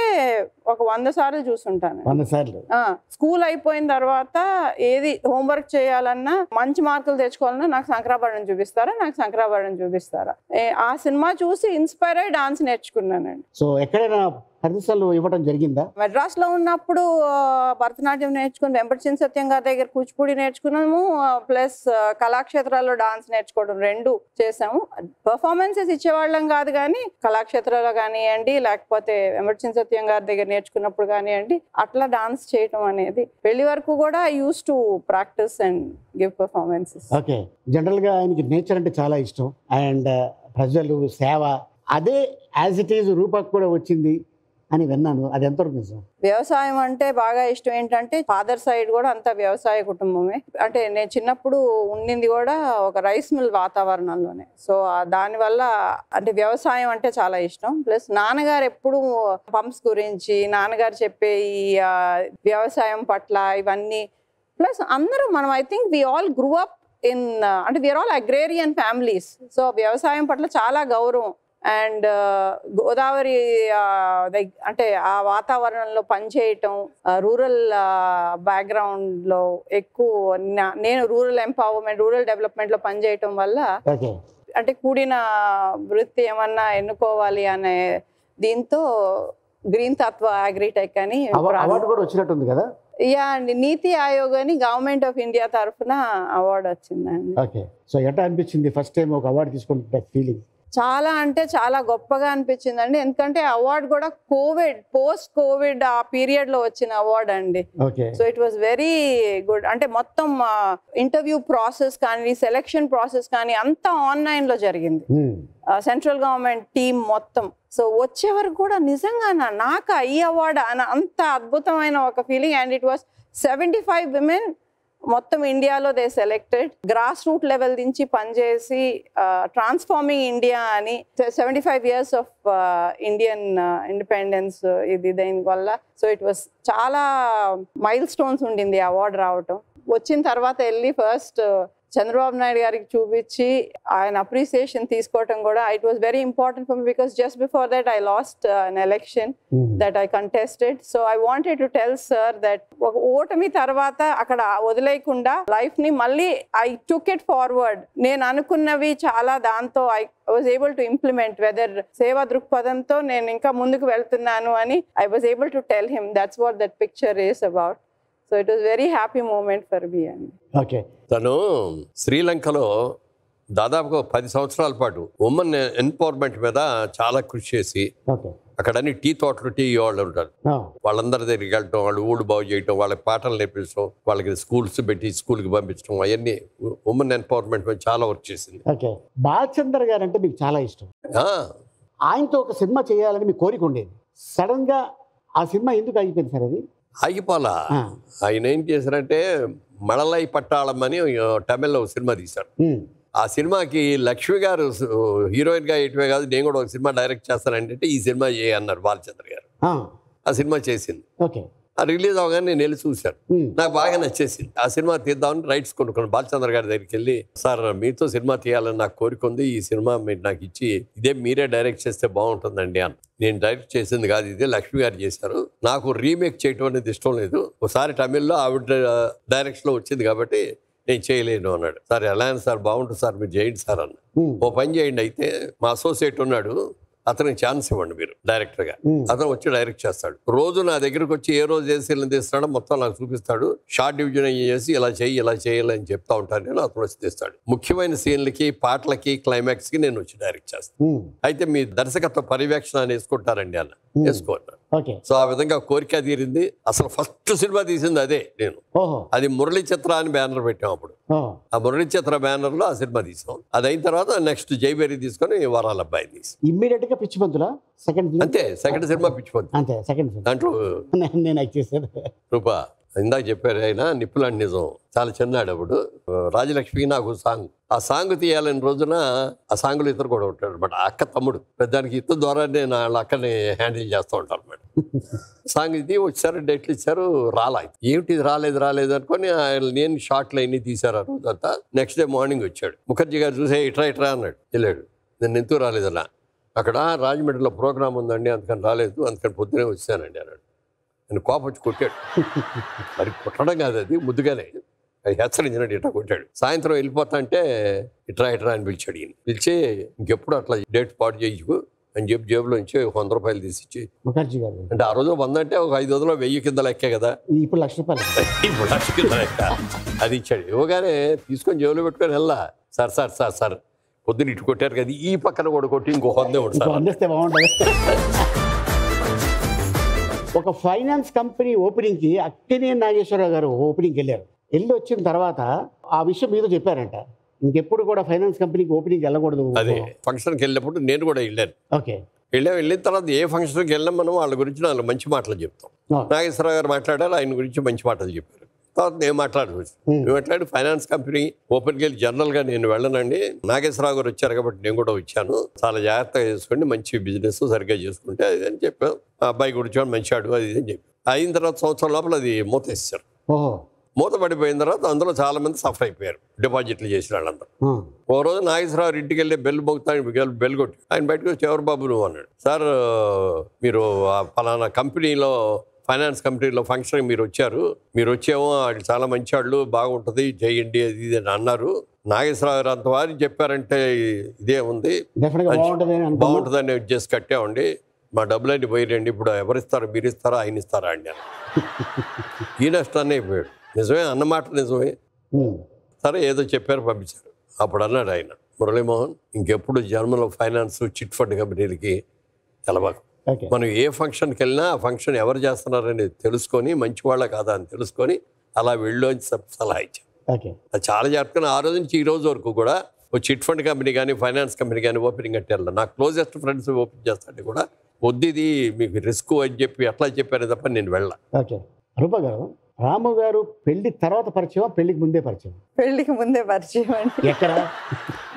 Speaker 2: ఒక 100 సార్లు చూసుంటాను.
Speaker 3: 100 సార్లు.
Speaker 2: స్కూల్ అయిపోయిన తర్వాత ఏది హోంవర్క్ చేయాలన్నా మంచి మార్కులు తెచ్చుకోవాలన్నా నాకు శంకరాభరణం చూపిస్తారా, నాకు శంకరాభరణం చూపిస్తారా. ఆ సినిమా చూసి ఇన్స్పైర్ అయ్యి డాన్స్ నేర్చుకున్నానండి.
Speaker 3: సో ఎక్కడైనా ప్రదర్శనలు ఇవ్వడం జరిగిందా?
Speaker 2: మెడ్రాస్ లో ఉన్నప్పుడు భరతనాట్యం నేర్చుకుని వెంపటి సత్యం గారి దగ్గర కూచిపూడి నేర్చుకున్నాము, ప్లస్ కళాక్షేత్రాల్లో డాన్స్ నేర్చుకోవడం 2 చేసాము. పర్ఫార్మెన్సెస్ ఇచ్చేవాళ్ళం కాదు కానీ కళాక్షేత్రాల్లో కానివ్వండి లేకపోతే వెంపటి సత్యం గారి దగ్గర నేర్చుకున్నప్పుడు కానివ్వండి అట్లా డాన్స్ చేయటం అనేది. పెళ్లి వరకు కూడా I use to practice and give performances.
Speaker 3: Okay. General గా ఆయనకి నేచర్ అంటే చాలా ఇష్టం అండ్ ప్రజలు సేవ అదే యాజ్ ఇట్ ఈజ్ రూపకు కూడా వచ్చింది అని విన్నాను. అది ఎంతవరకు నిజం?
Speaker 2: వ్యవసాయం అంటే బాగా ఇష్టం. ఏంటంటే ఫాదర్ సైడ్ కూడా అంత వ్యవసాయ కుటుంబమే. అంటే నేను చిన్నప్పుడు ఉండింది కూడా ఒక రైస్ మిల్ వాతావరణంలోనే. సో దానివల్ల అంటే వ్యవసాయం అంటే చాలా ఇష్టం. ప్లస్ నాన్నగారు ఎప్పుడు పంప్స్ గురించి నాన్నగారు చెప్పే ఈ వ్యవసాయం పట్ల ఇవన్నీ. ప్లస్ అందరూ మనం I think we all grew up in అంటే we are all agrarian families. So వ్యవసాయం పట్ల చాలా గౌరవం. అండ్ గోదావరి అంటే ఆ వాతావరణంలో పనిచేయటం, రూరల్ బ్యాక్గ్రౌండ్లో ఎక్కువ నేను రూరల్ ఎంపవర్మెంట్ రూరల్ డెవలప్మెంట్లో పనిచేయటం వల్ల అంటే కూడిన వృత్తి ఏమన్నా ఎన్నుకోవాలి అనే దీంతో గ్రీన్ తత్వ అగ్రిటెక్ అని
Speaker 3: వచ్చినట్టుంది కదా.
Speaker 2: యా అండి, నీతి ఆయోగ్ అని గవర్నమెంట్ ఆఫ్ ఇండియా తరఫున అవార్డు వచ్చిందండి.
Speaker 3: ఓకే. సో ఎట్లా అనిపించింది ఫస్ట్ టైం ఒక అవార్డు తీసుకుంటే ఫీలింగ్?
Speaker 2: చాలా అంటే చాలా గొప్పగా అనిపించిందండి. ఎందుకంటే అవార్డు కూడా పోస్ట్ కోవిడ్ ఆ పీరియడ్ లో వచ్చిన అవార్డు అండి. So it was very good. అంటే మొత్తం ఇంటర్వ్యూ ప్రాసెస్ కానీ సెలెక్షన్ ప్రాసెస్ కానీ అంతా ఆన్లైన్ లో జరిగింది. సెంట్రల్ గవర్నమెంట్ టీమ్ మొత్తం. సో వచ్చే వరకు కూడా నిజంగా నాకు ఈ అవార్డు అంత అద్భుతమైన ఒక feeling. And it was 75 women మొత్తం ఇండియాలో they selected. Grass root level నుంచి పనిచేసి ట్రాన్స్ఫార్మింగ్ ఇండియా అని 75 years ఆఫ్ ఇండియన్ ఇండిపెండెన్స్ ఇది దీనివల్ల. సో ఇట్ వాస్ చాలా మైల్ స్టోన్స్ ఉండింది అవార్డు రావటం. వచ్చిన తర్వాత వెళ్ళి ఫస్ట్ చంద్రబాబు నాయుడు గారికి చూపించి ఆయన అప్రిసియేషన్ తీసుకోవటం కూడా it was very important for me because just before that I last an election that I contested. So I wanted to tell sir that ఒక ఓటమి తర్వాత అక్కడ వదిలేయకుండా లైఫ్ ని మళ్ళీ ఐ టుక్ ఇట్ ఫార్వర్డ్. నేను అనుకున్నవి చాలా దాంతో I was able to implement whether సేవా దృక్పథంతో నేను ఇంకా ముందుకు వెళ్తున్నాను అని I was able to tell him. That's what that picture is about. So it was very happy moment for me అండి.
Speaker 3: ఓకే.
Speaker 6: తను శ్రీలంకలో దాదాపుగా 10 సంవత్సరాల పాటు ఉమెన్ ఎంపవర్మెంట్ మీద చాలా కృషి చేసి అక్కడ అన్ని టీ తోటలు టీ వాళ్ళు ఉంటారు, వాళ్ళందరి దగ్గరికి వెళ్ళటం, వాళ్ళు ఊళ్ళు బాగు చేయటం, వాళ్ళకి పాఠాలు నేర్పించడం, వాళ్ళకి స్కూల్స్ పెట్టి స్కూల్కి పంపించడం, అవన్నీ ఉమెన్ ఎంపవర్మెంట్ మీద చాలా వర్క్ చేసింది.
Speaker 3: బాలచంద్ర గారు అంటే మీకు చాలా ఇష్టం. ఆయనతో ఒక సినిమా చేయాలని మీ కోరిక ఉండేది. సడన్ గా ఆ సినిమా ఎందుకు ఆగిపోయింది సార్? అది
Speaker 6: ఆగిపోలా. ఆయన ఏం చేశారంటే మళలై పట్టాళం అని తమిళ్లో సినిమా తీశారు. ఆ సినిమాకి లక్ష్మి గారు హీరోయిన్ గా ఇటువే కాదు నేను కూడా ఒక సినిమా డైరెక్ట్ చేస్తానంటే ఈ సినిమా అన్నారు బాలచంద్ర గారు. ఆ సినిమా చేసింది. రిలీజ్ అవగానే నేను వెళ్ళి చూశాను, నాకు బాగా నచ్చేసింది. ఆ సినిమా తీద్దామని రైట్స్ కొనుక్కున్నాను. బాలచంద్ర గారి దగ్గరికి వెళ్ళి, సార్ మీతో సినిమా తీయాలని నాకు కోరిక ఉంది, ఈ సినిమా మీరు నాకు ఇచ్చి ఇదే మీరే డైరెక్ట్ చేస్తే బాగుంటుందండి అని. నేను డైరెక్ట్ చేసింది కాదు, ఇదే లక్ష్మి గారు చేశారు, నాకు రీమేక్ చేయటం అనేది ఇష్టం లేదు, ఒకసారి తమిళ్లో ఆవిడ డైరెక్షన్లో వచ్చింది కాబట్టి నేను చేయలేను అన్నాడు. సార్ ఎలా అయినా సార్ బాగుంటుంది సార్ మీరు చేయండి సార్ అన్న. ఓ పని చేయండి అయితే మా అసోసియేట్ ఉన్నాడు అతనికి ఛాన్స్ ఇవ్వండి మీరు డైరెక్టర్గా. అతను వచ్చి డైరెక్ట్ చేస్తాడు. రోజు నా దగ్గరకు వచ్చి ఏ రోజు ఏ సీన్లు తీస్తాడో మొత్తం నాకు చూపిస్తాడు. షార్ట్ డివిజన్ చేసి ఇలా చేయాలి అని చెప్తా ఉంటాను నేను. అతను వచ్చి తీస్తాడు. ముఖ్యమైన సీన్లకి, పాటలకి, క్లైమాక్స్ కి నేను వచ్చి డైరెక్ట్ చేస్తాను. అయితే మీ దర్శకత్వ పర్యవేక్షణ అని వేసుకుంటారండి అన్న, వేసుకోండి. సో ఆ విధంగా కోరిక తీరింది. అసలు ఫస్ట్ సినిమా తీసింది అదే నేను. అది మురళీ చిత్ర అని బ్యానర్ పెట్టాం అప్పుడు. ఆ మురళీ చిత్ర బ్యానర్ లో ఆ సినిమా తీసాం. అది అయిన తర్వాత నెక్స్ట్ జైబేరి తీసుకొని వరాల అబ్బాయి తీసి
Speaker 3: ఇమ్మీడియట్ గా పిచ్చి పంతులా సెకండ్
Speaker 6: అంతే. సెకండ్ సినిమా పిచ్చి పంతులు
Speaker 3: అంతే. సెకండ్
Speaker 6: దాంట్లో
Speaker 3: నేను యాక్ట్ చేశాను.
Speaker 6: రూపా ఇందాక చెప్పారు ఆయన నిప్పులాంటి నిజం. చాలా చిన్నాడు అప్పుడు. రాజలక్ష్మికి నాకు సాంగ్, ఆ సాంగ్ తీయాలని రోజున ఆ సాంగ్లో ఇద్దరు కూడా ఉంటాడు అనమాట. అక్క తమ్ముడు పెద్దానికి ఇద్దరు ద్వారా నేను వాళ్ళ అక్కని హ్యాండిల్ చేస్తూ ఉంటాను అనమాట. సాంగ్ ఇది వచ్చారు, డేట్లు ఇచ్చారు, ఏమిటి రాలేదు అనుకొని నేను షార్ట్లు అన్ని తీశారు ఆ రోజంతా. నెక్స్ట్ డే మార్నింగ్ వచ్చాడు. ముఖర్జీ గారు చూసే ఇట్రా అన్నాడు. వెళ్ళాడు. నేను ఎందుకు రాలేదన్నా, అక్కడ రాజమండ్రిలో ప్రోగ్రామ్ ఉందండి అందుకని రాలేదు, అందుకని పొద్దునే వచ్చానండి అన్నాడు. నేను కోపం వచ్చి కొట్టాడు. మరి కొట్టడం కాదు, అది ముద్దుగానే హెచ్చరించినట్టు ఇట్లా కొట్టాడు. సాయంత్రం వెళ్ళిపోతా అంటే ఇట్రా అని పిలిచాడు. ఈయన పిలిచి ఇంకెప్పుడు అట్లా డేట్ పాటు చేయకు అని చెప్పి జేబులో నుంచి 100 రూపాయలు తీసిచ్చి,
Speaker 3: ముఖర్జీ గారు
Speaker 6: అంటే ఆ రోజు 100 అంటే ఒక 500 1000 కింద లెక్కే కదా,
Speaker 3: ఇప్పుడు 1,00,000 రూపాయలు,
Speaker 6: ఇప్పుడు 1,00,000 కింద లెక్క. అది ఇచ్చాడు. ఇవ్వగానే తీసుకొని జేబులో పెట్టుకొని వెళ్ళా. సార్ పొద్దున్న ఇటు కొట్టారు కదా, ఈ పక్కన కూడా కొట్టి ఇంకో 100 ఉంటుంది
Speaker 3: అందిస్తే బాగుంటుంది. ఒక ఫైనాన్స్ కంపెనీ ఓపెనింగ్కి అక్కినేని నాగేశ్వరరావు గారు ఓపెనింగ్కి వెళ్ళి వచ్చిన తర్వాత ఆ విషయం మీద చెప్పారంట, ఇంకెప్పుడు కూడా ఫైనాన్స్ కంపెనీకి ఓపెనింగ్ వెళ్ళకూడదు.
Speaker 6: అదే ఫంక్షన్కి వెళ్ళినప్పుడు నేను కూడా వెళ్ళాను.
Speaker 3: ఓకే.
Speaker 6: వెళ్ళిన తర్వాత ఏ ఫంక్షన్కి వెళ్ళినా మనం వాళ్ళ గురించి 4 మంచి మాటలు చెప్తాం. నాగేశ్వరరావు గారు మాట్లాడారు, ఆయన గురించి మంచి మాటలు చెప్పారు. తర్వాత నేను మాట్లాడి ఫైనాన్స్ కంపెనీ ఓపెన్కి వెళ్ళి జనరల్గా నేను వెళ్ళనండి, నాగేశ్వరరావు గారు వచ్చారు కాబట్టి నేను కూడా వచ్చాను, చాలా జాగ్రత్తగా చేసుకోండి, మంచి బిజినెస్ సరిగ్గా చేసుకుంటే అది అని చెప్పాను. ఆ అబ్బాయి గురించి మంచాడు అది అని చెప్పి అయిన తర్వాత సంవత్సరం లోపల అది మూతేస్తారు. మూత పడిపోయిన తర్వాత అందులో చాలా మంది సఫర్ అయిపోయారు, డిపాజిట్లు చేసిన వాళ్ళందరూ. ఓ రోజు నాగేశ్వరరావు ఇంటికి వెళ్ళి బెల్ మోగుతాను, బెల్ కొట్టి ఆయన బయటకు వచ్చి ఎవరు బాబు నువ్వు అన్నాడు. సార్ మీరు ఫలానా కంపెనీలో ఫైనాన్స్ కంపెనీలో ఫంక్షన్ మీరు వచ్చేమో వాళ్ళు చాలా మంచి వాళ్ళు, బాగుంటుంది చేయండి అది ఇది అని అన్నారు. నాగేశ్వరరావు గారు అంత వారి చెప్పారంటే ఇదే ఉంది, బాగుంటుందని చేసి కట్టామండి, మా డబ్బులన్నీ పోయిరండి, ఇప్పుడు ఎవరిస్తారు, మీరు ఇస్తారా ఆయన ఇస్తారా అండి అని. ఈ నష్టాన్ని అయిపోయాడు. నిజమే అన్నమాట, నిజమే. సరే ఏదో చెప్పారు, పంపించారు. అప్పుడు అన్నాడు ఆయన, మురళీమోహన్ ఇంకెప్పుడు జన్మలో ఫైనాన్స్ చిట్ ఫండ్ కంపెనీలకి తెలవకు. మనం ఏ ఫంక్షన్కి వెళ్ళినా ఆ ఫంక్షన్ ఎవరు చేస్తున్నారని తెలుసుకొని మంచి వాళ్ళ కాదా అని తెలుసుకొని అలా వెళ్ళు అని సలహా ఇచ్చాను. అది చాలా జాగ్రత్తగా ఆ రోజు నుంచి ఈ రోజు వరకు కూడా ఓ చిట్ ఫండ్ కంపెనీ కానీ ఫైనాన్స్ కంపెనీ కానీ ఓపెనింగ్ అంటే వెళ్ళాను. నా క్లోజెస్ట్ ఫ్రెండ్స్ ఓపెన్ చేస్తాంటే కూడా వద్దిది మీకు రిస్క్ అని చెప్పి అట్లా చెప్పారు తప్ప నేను వెళ్ళా.
Speaker 3: రూపా గారు, రాము గారు పెళ్లి తర్వాత పరిచయం, పెళ్లికి ముందే పరిచయం?
Speaker 2: పెళ్లికి ముందే పరిచయం అండి.
Speaker 3: ఎక్కడ?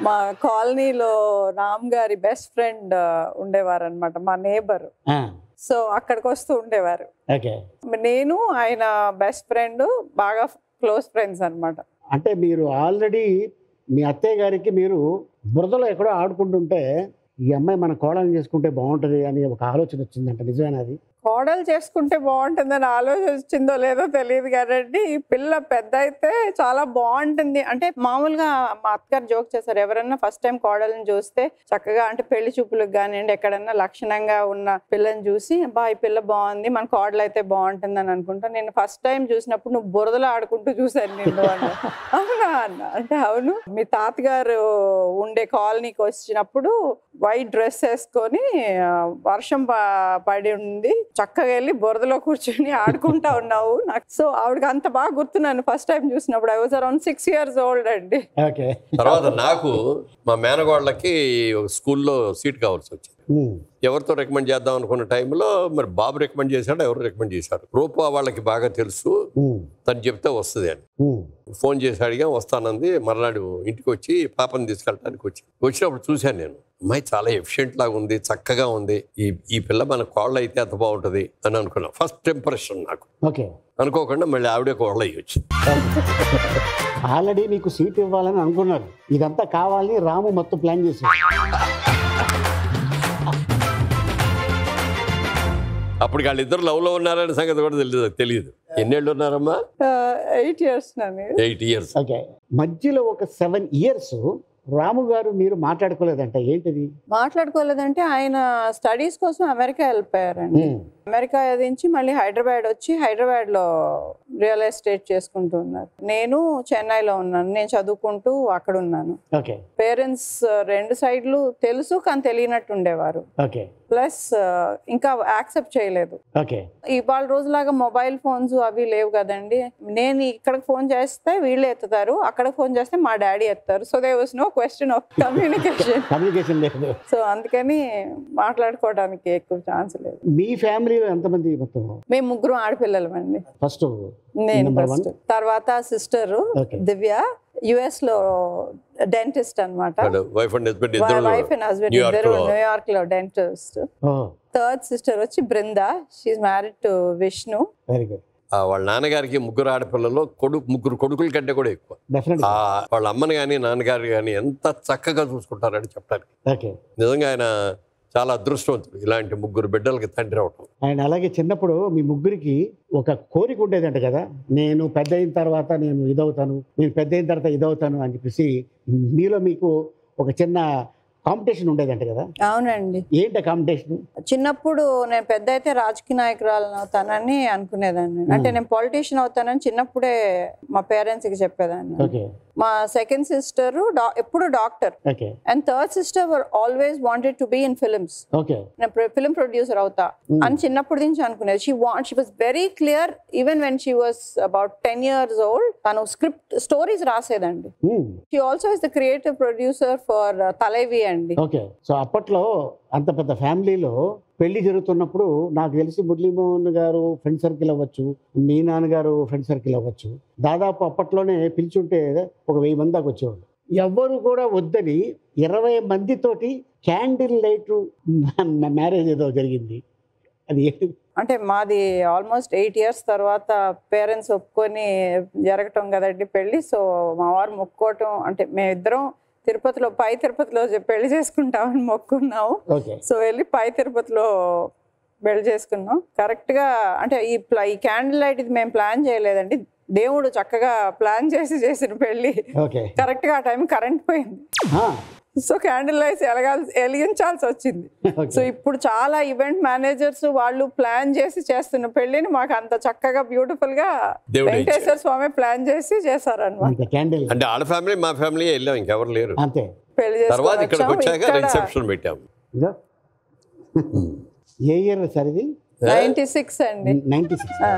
Speaker 2: మా కాలనీలో రామ్ గారి బెస్ట్ ఫ్రెండ్ ఉండేవారు అనమాట, మా నేబర్. సో అక్కడికి వస్తూ ఉండేవారు. నేను ఆయన బెస్ట్ ఫ్రెండ్, బాగా క్లోజ్ ఫ్రెండ్స్ అనమాట.
Speaker 3: అంటే మీరు ఆల్రెడీ మీ అత్తయ్య గారికి మీరు బురదలో ఎక్కడో ఆడుకుంటుంటే ఈ అమ్మాయి మన కోడలు చేసుకుంటే బాగుంటుంది అని ఒక ఆలోచన వచ్చిందంట, నిజమేనా అది?
Speaker 2: కోడలు చేసుకుంటే బాగుంటుందని ఆలోచించిందో లేదో తెలియదు కదండి. ఈ పిల్ల పెద్ద అయితే చాలా బాగుంటుంది అంటే, మామూలుగా మా అత్తగారు జోక్ చేశారు, ఎవరన్నా ఫస్ట్ టైం కోడలను చూస్తే చక్కగా అంటే పెళ్లి చూపులకు కానివ్వండి ఎక్కడన్నా లక్షణంగా ఉన్న పిల్లని చూసి బా ఈ పిల్ల బాగుంది, మన కోడలు అయితే బాగుంటుంది అని అనుకుంటా. నేను ఫస్ట్ టైం చూసినప్పుడు నువ్వు బురదలో ఆడుకుంటూ చూశాను నిన్ను అన్న. అవునా అన్న అంటే అవును, మీ తాతగారు ఉండే కాలనీకి వచ్చినప్పుడు వైట్ డ్రెస్ వేసుకొని వర్షం పడి ఉంది, చక్కగా వెళ్ళి బురదలో కూర్చొని ఆడుకుంటా ఉన్నావు నాకు. సో ఆవిడకి అంత బాగా గుర్తున్నాను ఫస్ట్ టైం చూసినప్పుడు. I was around 6 years old అండి.
Speaker 6: తర్వాత నాకు మా మేనగోళ్ళకి స్కూల్లో సీట్ కావాల్సి వచ్చింది. ఎవరితో రికమెండ్ చేద్దాం అనుకున్న టైంలో మరి బాబు రికమెండ్ చేశాడు, ఎవరు రికమెండ్ చేశారు. రూపా వాళ్ళకి బాగా తెలుసు, తను చెప్తే వస్తుంది అని ఫోన్ చేసి అడిగా, వస్తానంది. మర్నాడు ఇంటికి వచ్చి పాపని తీసుకెళ్ళడానికి వచ్చినప్పుడు చూశాను నేను, అమ్మాయి చాలా ఎఫిషియెంట్ లాగా ఉంది, చక్కగా ఉంది, ఈ పిల్ల మన కోళ్ళ అయితే అంత బాగుంటుంది అని అనుకున్నా. ఫస్ట్ ఇంప్రెషన్ నాకు. అనుకోకుండా మళ్ళీ ఆవిడే కోళ్ళ అయ్యొచ్చు.
Speaker 3: ఆల్రెడీ మీకు సీట్ ఇవ్వాలని అనుకున్నారు, ఇదంతా కావాలని రాము మొత్తం ప్లాన్ చేశారు.
Speaker 6: అప్పుడు వాళ్ళిద్దరు లవ్లో ఉన్నారనే సంగతి కూడా తెలియదు. ఎన్నేళ్ళు ఉన్నారమ్మా?
Speaker 2: 8 years.
Speaker 6: 8 years.
Speaker 3: ఓకే. మధ్యలో ఒక 7 years రాము గారు మీరు మాట్లాడుకోలేదంట, ఏంటిది?
Speaker 2: మాట్లాడుకోలేదంటే ఆయన స్టడీస్ కోసం అమెరికా వెళ్ళిపోయారండి. అమెరికా నుంచి మళ్ళీ హైదరాబాద్ వచ్చి హైదరాబాద్లో రియల్ ఎస్టేట్ చేసుకుంటున్నారు. నేను చెన్నైలో ఉన్నాను, నేను చదువుకుంటూ అక్కడ ఉన్నాను. పేరెంట్స్ రెండు సైడ్లు తెలుసు కానీ తెలియనట్టు ఉండేవారు. ప్లస్ ఇంకా యాక్సెప్ట్ చేయలేదు. ఇవాళ రోజులాగా మొబైల్ ఫోన్స్ అవి లేవు కదండి. నేను ఇక్కడికి ఫోన్ చేస్తే వీళ్ళు ఎత్తుతారు, అక్కడ ఫోన్ చేస్తే మా డాడీ ఎత్తారు. So there was no question of communication. So అందుకని మాట్లాడుకోవడానికి ఎక్కువ ఛాన్స్ లేదు.
Speaker 3: మీ ఫ్యామిలీలో ఎంతమంది మొత్తం?
Speaker 2: మేము ముగ్గురు ఆడపిల్లలం అండి.
Speaker 3: ఫస్ట్
Speaker 2: నేను ఫస్ట్, తర్వాత సిస్టర్ దివ్య యుఎస్ లో డెంటిస్ట్ అనమాట. వైఫ్ అండ్ హస్బెండ్ ఇద్దరు న్యూయార్క్ లో డెంటిస్ట్. థర్డ్ సిస్టర్ వచ్చి Brinda, she married to Vishnu.
Speaker 3: Very good.
Speaker 6: వాళ్ళ నాన్నగారికి ముగ్గురు ఆడపిల్లలు, ముగ్గురు కొడుకుల కంటే కూడా ఎక్కువ. వాళ్ళ అమ్మని కానీ నాన్నగారు కానీ ఎంత చక్కగా చూసుకుంటారని చెప్పడానికి నిజంగా ఆయన చాలా అదృష్టవంతుడు, ఇలాంటి ముగ్గురు బిడ్డలకి తండ్రి అవటం.
Speaker 3: ఆయన అలాగే చిన్నప్పుడు మీ ముగ్గురికి ఒక కోరిక ఉండేదంట కదా, నేను పెద్ద అయిన తర్వాత నేను ఇదవుతాను, నేను పెద్ద అయిన తర్వాత ఇదవుతాను అని చెప్పేసి మీలో మీకు ఒక చిన్న కాంపిటీషన్ ఉండేదంట కదా?
Speaker 2: అవునండి.
Speaker 3: ఏంటి కాంపిటీషన్?
Speaker 2: చిన్నప్పుడు నేను పెద్ద అయితే రాజకీయ నాయకురాలను అవుతానని అనుకునేదాన్ని. అంటే నేను పొలిటీషియన్ అవుతానని చిన్నప్పుడే మా పేరెంట్స్ కి చెప్పేదాన్ని. మా సెకండ్ సిస్టర్ ఎప్పుడు doctor, and third sister were always wanted to be in films. నేను ఫిల్మ్ ప్రొడ్యూసర్ అవుతా అని చిన్నప్పటి నుంచి అనుకునేది. She was very clear. Even when she was about 10 years old తను స్క్రిప్ట్ స్టోరీస్ రాసేదండి. She also is the creative producer for Thalaivi అండి.
Speaker 3: So అప్పట్లో అంత పెద్ద ఫ్యామిలీలో పెళ్లి జరుగుతున్నప్పుడు నాకు తెలిసి మురళీమోహన్ గారు ఫ్రెండ్ సర్కిల్ అవ్వచ్చు, మీ నాన్నగారు ఫ్రెండ్ సర్కిల్ అవ్వచ్చు, దాదాపు అప్పట్లోనే పిలిచుంటే ఒక 1000 మంది దాకా వచ్చేవాళ్ళు. ఎవ్వరు కూడా వద్దని 20 మందితోటి క్యాండిల్ లైట్ మ్యారేజ్ ఏదో జరిగింది. అది
Speaker 2: అంటే మాది ఆల్మోస్ట్ 8 years తర్వాత పేరెంట్స్ ఒప్పుకొని జరగటం కదండి పెళ్లి. సో మా వారు మొక్కుకోవటం, అంటే మేమిద్దరం తిరుపతిలో పై తిరుపతిలో పెళ్లి చేసుకుంటామని మొక్కున్నాము. సో వెళ్ళి పై తిరుపతిలో పెళ్లి చేసుకున్నాం. కరెక్ట్ గా అంటే ఈ క్యాండిల్ లైట్ ఇది మేము ప్లాన్ చేయలేదండి, దేవుడు చక్కగా ప్లాన్ చేసిన పెళ్లి. కరెక్ట్ గా ఆ టైం కరెంట్ పోయింది. సో క్యాండిల్ లైట్స్ వెలిగించాల్సి వచ్చింది. సో ఇప్పుడు చాలా ఈవెంట్ మేనేజర్స్ వాళ్ళు ప్లాన్ చేస్తున్న పెళ్లిని మాకు అంత చక్కగా బ్యూటిఫుల్ గా వెంకటేశ్వర స్వామి ప్లాన్ చేసి చేశారు అనమాట.
Speaker 6: అంటే ఆడ ఫ్యామిలీ మా ఫ్యామిలీ వెళ్ళాం, ఇంకెవరు లేరు.
Speaker 2: పెళ్లి
Speaker 6: పెట్టాము.
Speaker 3: ఏ ఇయర్ సార్ ఇది?
Speaker 2: 96 అండి.
Speaker 3: 96.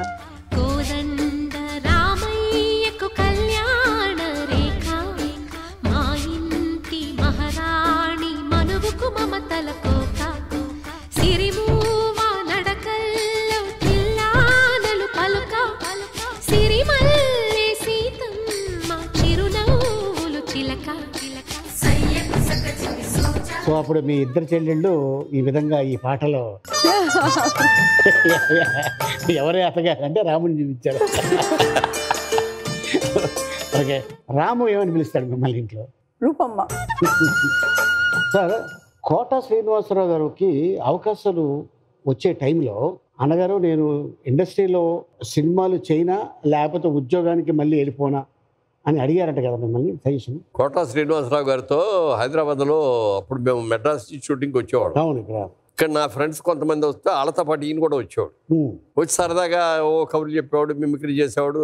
Speaker 3: సో అప్పుడు మీ ఇద్దరు చెల్లెళ్ళు ఈ విధంగా ఈ పాటలో ఎవరే అతగారు అంటే రాముని చూపించారు. ఓకే, రాము ఏమని పిలుస్తాడు మిమ్మల్ని ఇంట్లో?
Speaker 2: రూపమ్మ.
Speaker 3: సార్, కోట శ్రీనివాసరావు గారికి అవకాశాలు వచ్చే టైంలో అన్నగారు నేను ఇండస్ట్రీలో సినిమాలు చేయనా లేకపోతే ఉద్యోగానికి మళ్ళీ వెళ్ళిపోనా అని అడిగారంట కదా మిమ్మల్ని సజెషన్?
Speaker 6: కోట శ్రీనివాసరావు గారితో హైదరాబాద్లో అప్పుడు మేము మెడ్రాస్ షూటింగ్కి వచ్చేవాడు.
Speaker 3: అవును.
Speaker 6: ఇక్కడ నా ఫ్రెండ్స్ కొంతమంది వస్తే వాళ్ళతో పాటు ఈయన కూడా వచ్చేవాడు. వచ్చి సరదాగా కబుర్లు చెప్పేవాడు, మిమిక్రీ చేసేవాడు.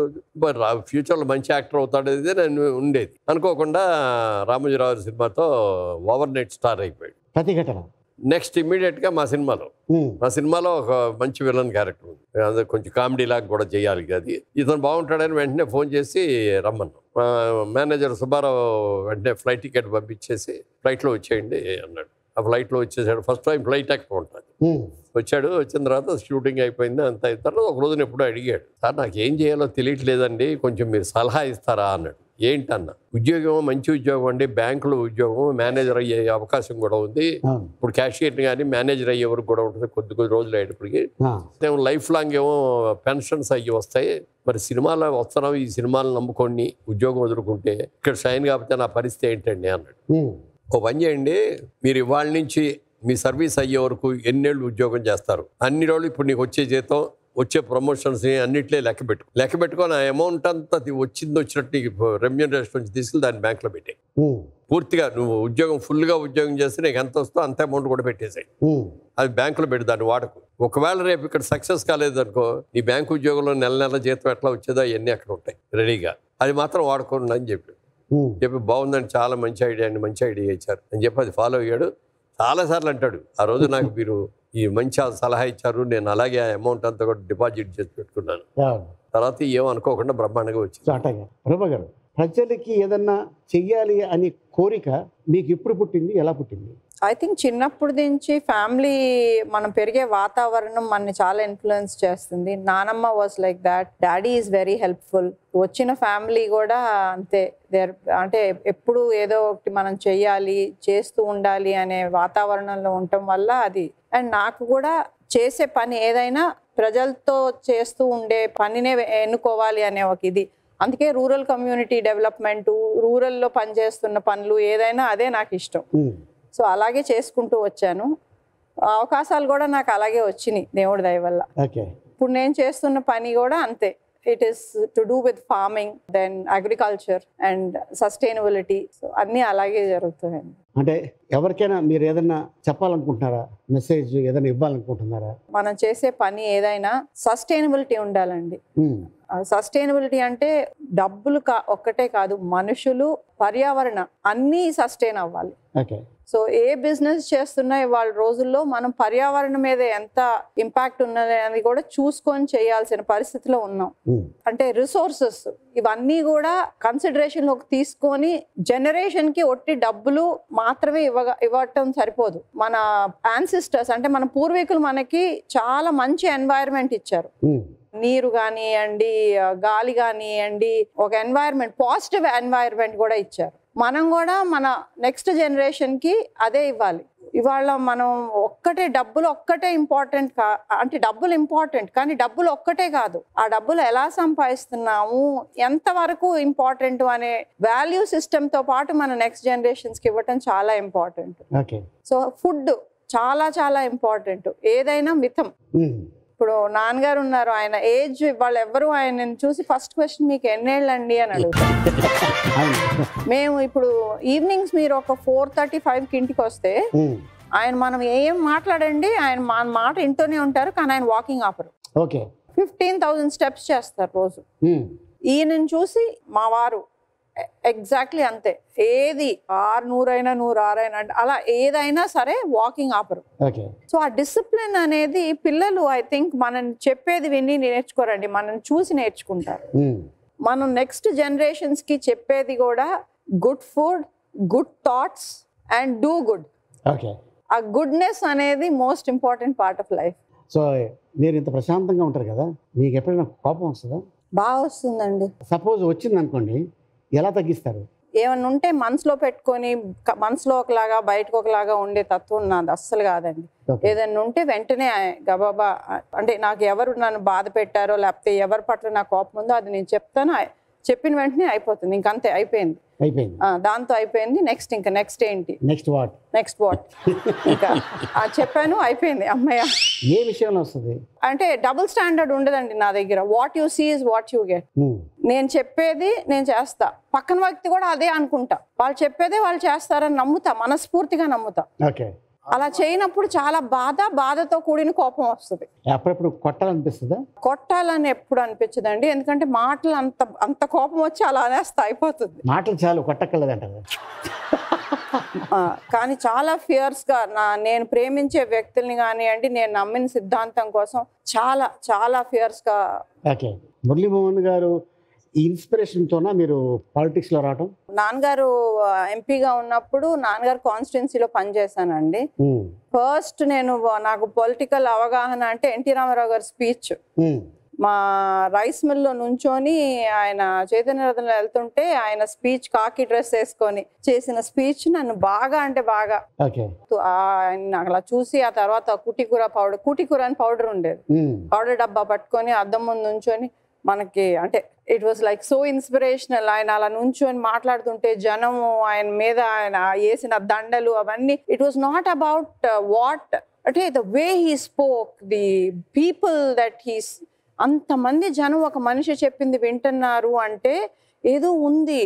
Speaker 6: ఫ్యూచర్లో మంచి యాక్టర్ అవుతాడు అనేది నేను ఉండేది. అనుకోకుండా రామోజీరావు సినిమాతో ఓవర్ నైట్ స్టార్ అయిపోయాడు.
Speaker 3: ప్రతిఘటన.
Speaker 6: నెక్స్ట్ ఇమ్మీడియట్గా మా సినిమాలో ఒక మంచి విలన్ క్యారెక్టర్ ఉంది, అది కొంచెం కామెడీ లాగా కూడా చేయాలి. అది ఇతను బాగుంటాడని వెంటనే ఫోన్ చేసి రమ్మన్నాం. మేనేజర్ సుబ్బారావు వెంటనే ఫ్లైట్ టికెట్ పంపించేసి ఫ్లైట్లో వచ్చేయండి అన్నాడు. ఆ ఫ్లైట్లో వచ్చేసాడు. ఫస్ట్ టైం ఫ్లైట్ ఎక్కువ ఉంటుంది. వచ్చాడు. వచ్చిన తర్వాత షూటింగ్ అయిపోయింది. అంత అయిన తర్వాత ఒక రోజున ఎప్పుడో అడిగాడు, సార్ నాకు ఏం చేయాలో తెలియట్లేదండి, కొంచెం మీరు సలహా ఇస్తారా అన్నాడు. ఏంటన్నా? ఉద్యోగం మంచి ఉద్యోగం అండి, బ్యాంకులో ఉద్యోగం, మేనేజర్ అయ్యే అవకాశం కూడా ఉంది. ఇప్పుడు క్యాషియర్ కానీ మేనేజర్ అయ్యే వరకు కూడా ఉంటుంది. కొద్ది రోజులు అయ్యేటప్పటికి లైఫ్ లాంగ్ ఏమో పెన్షన్స్ అయ్యి వస్తాయి. మరి సినిమాలో వస్తున్నాం, ఈ సినిమాలు నమ్ముకొని ఉద్యోగం వదులుకుంటే ఇక్కడ షైన్ కాకపోతే నా పరిస్థితి ఏంటండి అన్నాడు. ఓ పని చేయండి, మీరు ఇవాళ నుంచి మీ సర్వీస్ అయ్యే వరకు ఎన్నేళ్ళు ఉద్యోగం చేస్తారు, అన్ని రోజులు ఇప్పుడు నీకు వచ్చే జీతం, వచ్చే ప్రమోషన్స్ అన్నింటిలో లెక్క పెట్టుకొని ఆ అమౌంట్ అంతా వచ్చినట్టు నీకు రెమ్యూనరేషన్ నుంచి తీసుకెళ్ళి దాన్ని బ్యాంక్లో పెట్టాయి. పూర్తిగా నువ్వు ఉద్యోగం ఫుల్గా ఉద్యోగం చేస్తే నీకు ఎంత వస్తుందో అంత అమౌంట్ కూడా పెట్టేసాయి. అది బ్యాంకులో పెట్టి దాన్ని వాడకు. ఒకవేళ రేపు ఇక్కడ సక్సెస్ కాలేదనుకో, నీ బ్యాంకు ఉద్యోగంలో నెల నెల జీతం ఎట్లా వచ్చేదో అవన్నీ అక్కడ ఉంటాయి రెడీగా. అది మాత్రం వాడుకోండి అని చెప్పి బాగుందండి, చాలా మంచి ఐడియా అండి, మంచి ఐడియా ఇచ్చారు అని చెప్పి అది ఫాలో అయ్యాడు. చాలాసార్లు అంటాడు, ఆ రోజు నాకు మీరు ఈ మంచి సలహా ఇచ్చారు, నేను అలాగే ఆ అమౌంట్ అంతా కూడా డిపాజిట్ చేసి పెట్టుకున్నాను. తర్వాత ఏమనుకోకుండా బ్రహ్మాండంగా వచ్చింది.
Speaker 3: అట్టగా ప్రభా గారు, ప్రజలకి ఏదన్నా చెయ్యాలి అనే కోరిక మీకు ఎప్పుడు పుట్టింది, ఎలా పుట్టింది?
Speaker 2: ఐ థింక్ చిన్నప్పటి నుంచి ఫ్యామిలీ, మనం పెరిగే వాతావరణం మనని చాలా ఇన్ఫ్లుయెన్స్ చేస్తుంది. నానమ్మ was like that, daddy is very helpful. వచ్చిన ఫ్యామిలీ కూడా అంతే, అంటే ఎప్పుడు ఏదో ఒకటి మనం చెయ్యాలి, చేస్తూ ఉండాలి అనే వాతావరణంలో ఉండటం వల్ల అది. అండ్ నాకు కూడా చేసే పని ఏదైనా ప్రజలతో చేస్తూ ఉండే పనినే ఎన్నుకోవాలి అనే ఒక ఇది. అందుకే రూరల్ కమ్యూనిటీ డెవలప్మెంట్, రూరల్లో పనిచేస్తున్న పనులు ఏదైనా అదే నాకు ఇష్టం. సో అలాగే చేసుకుంటూ వచ్చాను. అవకాశాలు కూడా నాకు అలాగే వచ్చినాయి దేవుడి దయ వల్ల. ఇప్పుడు నేను చేస్తున్న పని కూడా అంతే. It is to do with farming, then agriculture and sustainability. So అన్నీ అలాగే జరుగుతాయండి.
Speaker 3: అంటే ఎవరికైనా మీరు ఏదైనా చెప్పాలనుకుంటున్నారా, మెసేజ్ ఏదైనా ఇవ్వాలనుకుంటున్నారా?
Speaker 2: మనం చేసే పని ఏదైనా సస్టైనబిలిటీ ఉండాలండి. సస్టైనబిలిటీ అంటే డబ్బులు ఒక్కటే కాదు, మనుషులు, పర్యావరణం అన్నీ సస్టైన్ అవ్వాలి. సో ఏ బిజినెస్ చేస్తున్నా ఇవాళ రోజుల్లో మనం పర్యావరణం మీద ఎంత ఇంపాక్ట్ ఉన్నది అని కూడా చూసుకొని చేయాల్సిన పరిస్థితిలో ఉన్నాం. అంటే రిసోర్సెస్ ఇవన్నీ కూడా కన్సిడరేషన్ లోకి తీసుకొని జనరేషన్ కి ఒట్టి డబ్బులు మాత్రమే ఇవ్వటం సరిపోదు. మన యాన్సిస్టర్స్ అంటే మన పూర్వీకులు మనకి చాలా మంచి ఎన్వైరన్మెంట్ ఇచ్చారు. నీరు కానివ్వండి, గాలి కానివ్వండి, ఒక ఎన్వైరన్మెంట్, పాజిటివ్ ఎన్వైరన్మెంట్ కూడా ఇచ్చారు. మనం కూడా మన నెక్స్ట్ జనరేషన్ కి అదే ఇవ్వాలి. ఇవాళ మనం డబ్బులు ఒక్కటే ఇంపార్టెంట్ అంటే డబ్బులు ఇంపార్టెంట్, కానీ డబ్బులు ఒక్కటే కాదు, ఆ డబ్బులు ఎలా సంపాదిస్తున్నాము, ఎంతవరకు ఇంపార్టెంట్ అనే వాల్యూ సిస్టమ్ తో పాటు మన నెక్స్ట్ జనరేషన్స్ కి ఇవ్వటం చాలా ఇంపార్టెంట్. సో ఫుడ్ చాలా చాలా ఇంపార్టెంట్, ఏదైనా మితం. ఇప్పుడు నాన్నగారు ఉన్నారు, ఆయన ఏజ్ వాళ్ళు ఎవరు ఆయన చూసి ఫస్ట్ క్వశ్చన్ మీకు ఎన్నేళ్ళండి అని అడుగుతారు. మేము ఇప్పుడు ఈవినింగ్స్ మీరు ఒక 4:35కి ఇంటికి వస్తే ఆయన మనం ఏం మాట్లాడండి, ఆయన మన మాట ఇంటూనే ఉంటారు, కానీ ఆయన వాకింగ్ ఆపరు. 15,000 స్టెప్స్ చేస్తారు రోజు. ఈయనని చూసి మా వారు ఎగ్జాక్ట్లీ అంతే, ఏది 600 అయినా 106 అయినా అలా ఏదైనా సరే వాకింగ్ ఆపరు. సో ఆ డిసిప్లిన్ అనేది పిల్లలు ఐ థింక్ మనం చెప్పేది విని నేర్చుకోరండి, మనం చూసి నేర్చుకుంటారు. మనం నెక్స్ట్ జనరేషన్స్ కి చెప్పేది కూడా good food, good thoughts and do good. ఆ గుడ్నెస్ అనేది most important part of life.
Speaker 3: So మీరు ఇంత ప్రశాంతంగా ఉంటారు కదా, మీకు ఎప్పుడైనా కోపం వస్తుందా?
Speaker 2: బాగా వస్తుందండి.
Speaker 3: సపోజ్ వచ్చింది అనుకోండి, ఎలా తగ్గిస్తారు?
Speaker 2: ఏమన్నా ఉంటే మనసులో పెట్టుకొని మనసులో ఒకలాగా బయటకు ఒకలాగా ఉండే తత్వం నాది అస్సలు కాదండి. ఏదన్నా ఉంటే వెంటనే గబాబా, అంటే నాకు ఎవరు నన్ను బాధ పెట్టారో లేకపోతే ఎవరి పట్ల నాకు కోపం ఉందో అది నేను చెప్తాను, చెప్పిన వెంటనే అయిపోతుంది, ఇంకంతే అయిపోయింది. దాంతో అయిపోయింది. నెక్స్ట్ ఇంకా నెక్స్ట్ ఏంటి, నెక్స్ట్ వాట్ ఇంకా చెప్పాను, అయిపోయింది, అమ్మయ్య.
Speaker 3: ఏ విషయంలో వస్తుంది
Speaker 2: అంటే డబుల్ స్టాండర్డ్ ఉండదండి నా దగ్గర. What you see is what you get. నేను చెప్పేది నేను చేస్తా, పక్కన వ్యక్తి కూడా అదే అనుకుంటా, వాళ్ళు చెప్పేదే వాళ్ళు చేస్తారని నమ్ముతా, మనస్ఫూర్తిగా నమ్ముతా. అలా చేయనప్పుడు చాలా బాధతో కూడిన కోపం వస్తుంది.
Speaker 3: అప్పుడప్పుడు కొట్టాలనిపిస్తుందా?
Speaker 2: కొట్టాలని ఎప్పుడు అనిపించదండి, ఎందుకంటే మాటలు అంత కోపం వచ్చి అలా అనేస్తా, అయిపోతుంది.
Speaker 3: మాటలు చాలు, కొట్టక్కర్లేదంట.
Speaker 2: కానీ చాలా ఫియర్స్ గా నేను ప్రేమించే వ్యక్తుల్ని కానివ్వండి, నేను నమ్మిన సిద్ధాంతం కోసం చాలా చాలా ఫియర్స్ గా.
Speaker 3: మురళీమోహన్ గారు ఇన్స్పిరేషన్తోనా మీరు పాలిటిక్స్లో రావడం?
Speaker 2: నాన్నగారు ఎంపీగా ఉన్నప్పుడు నాన్నగారు కాన్స్టిట్యున్సీలో పనిచేశానండి. ఫస్ట్ నాకు పొలిటికల్ అవగాహన అంటే ఎన్టీ రామారావు గారి స్పీచ్. మా రైస్ మిల్లో నుంచొని ఆయన చైతన్య రథంలో వెళ్తుంటే ఆయన స్పీచ్, కాకి డ్రెస్ వేసుకొని చేసిన స్పీచ్ నన్ను బాగా అంటే బాగా, నాకు అలా చూసి ఆ తర్వాత కూటికూర అని పౌడర్ ఉండేది, పౌడర్ డబ్బా పట్టుకొని అద్దం ముందు నుంచొని మనకి అంటే it was like so inspirational. ఆయన అలా నుంచొని మాట్లాడుతుంటే జనము ఆయన మీద ఆయన వేసిన దండలు అవన్నీ, it was not about what అంటే the way he spoke, the people that he's, అంతమంది జనం ఒక మనిషి చెప్పింది వింటున్నారు అంటే ఏదో ఉంది,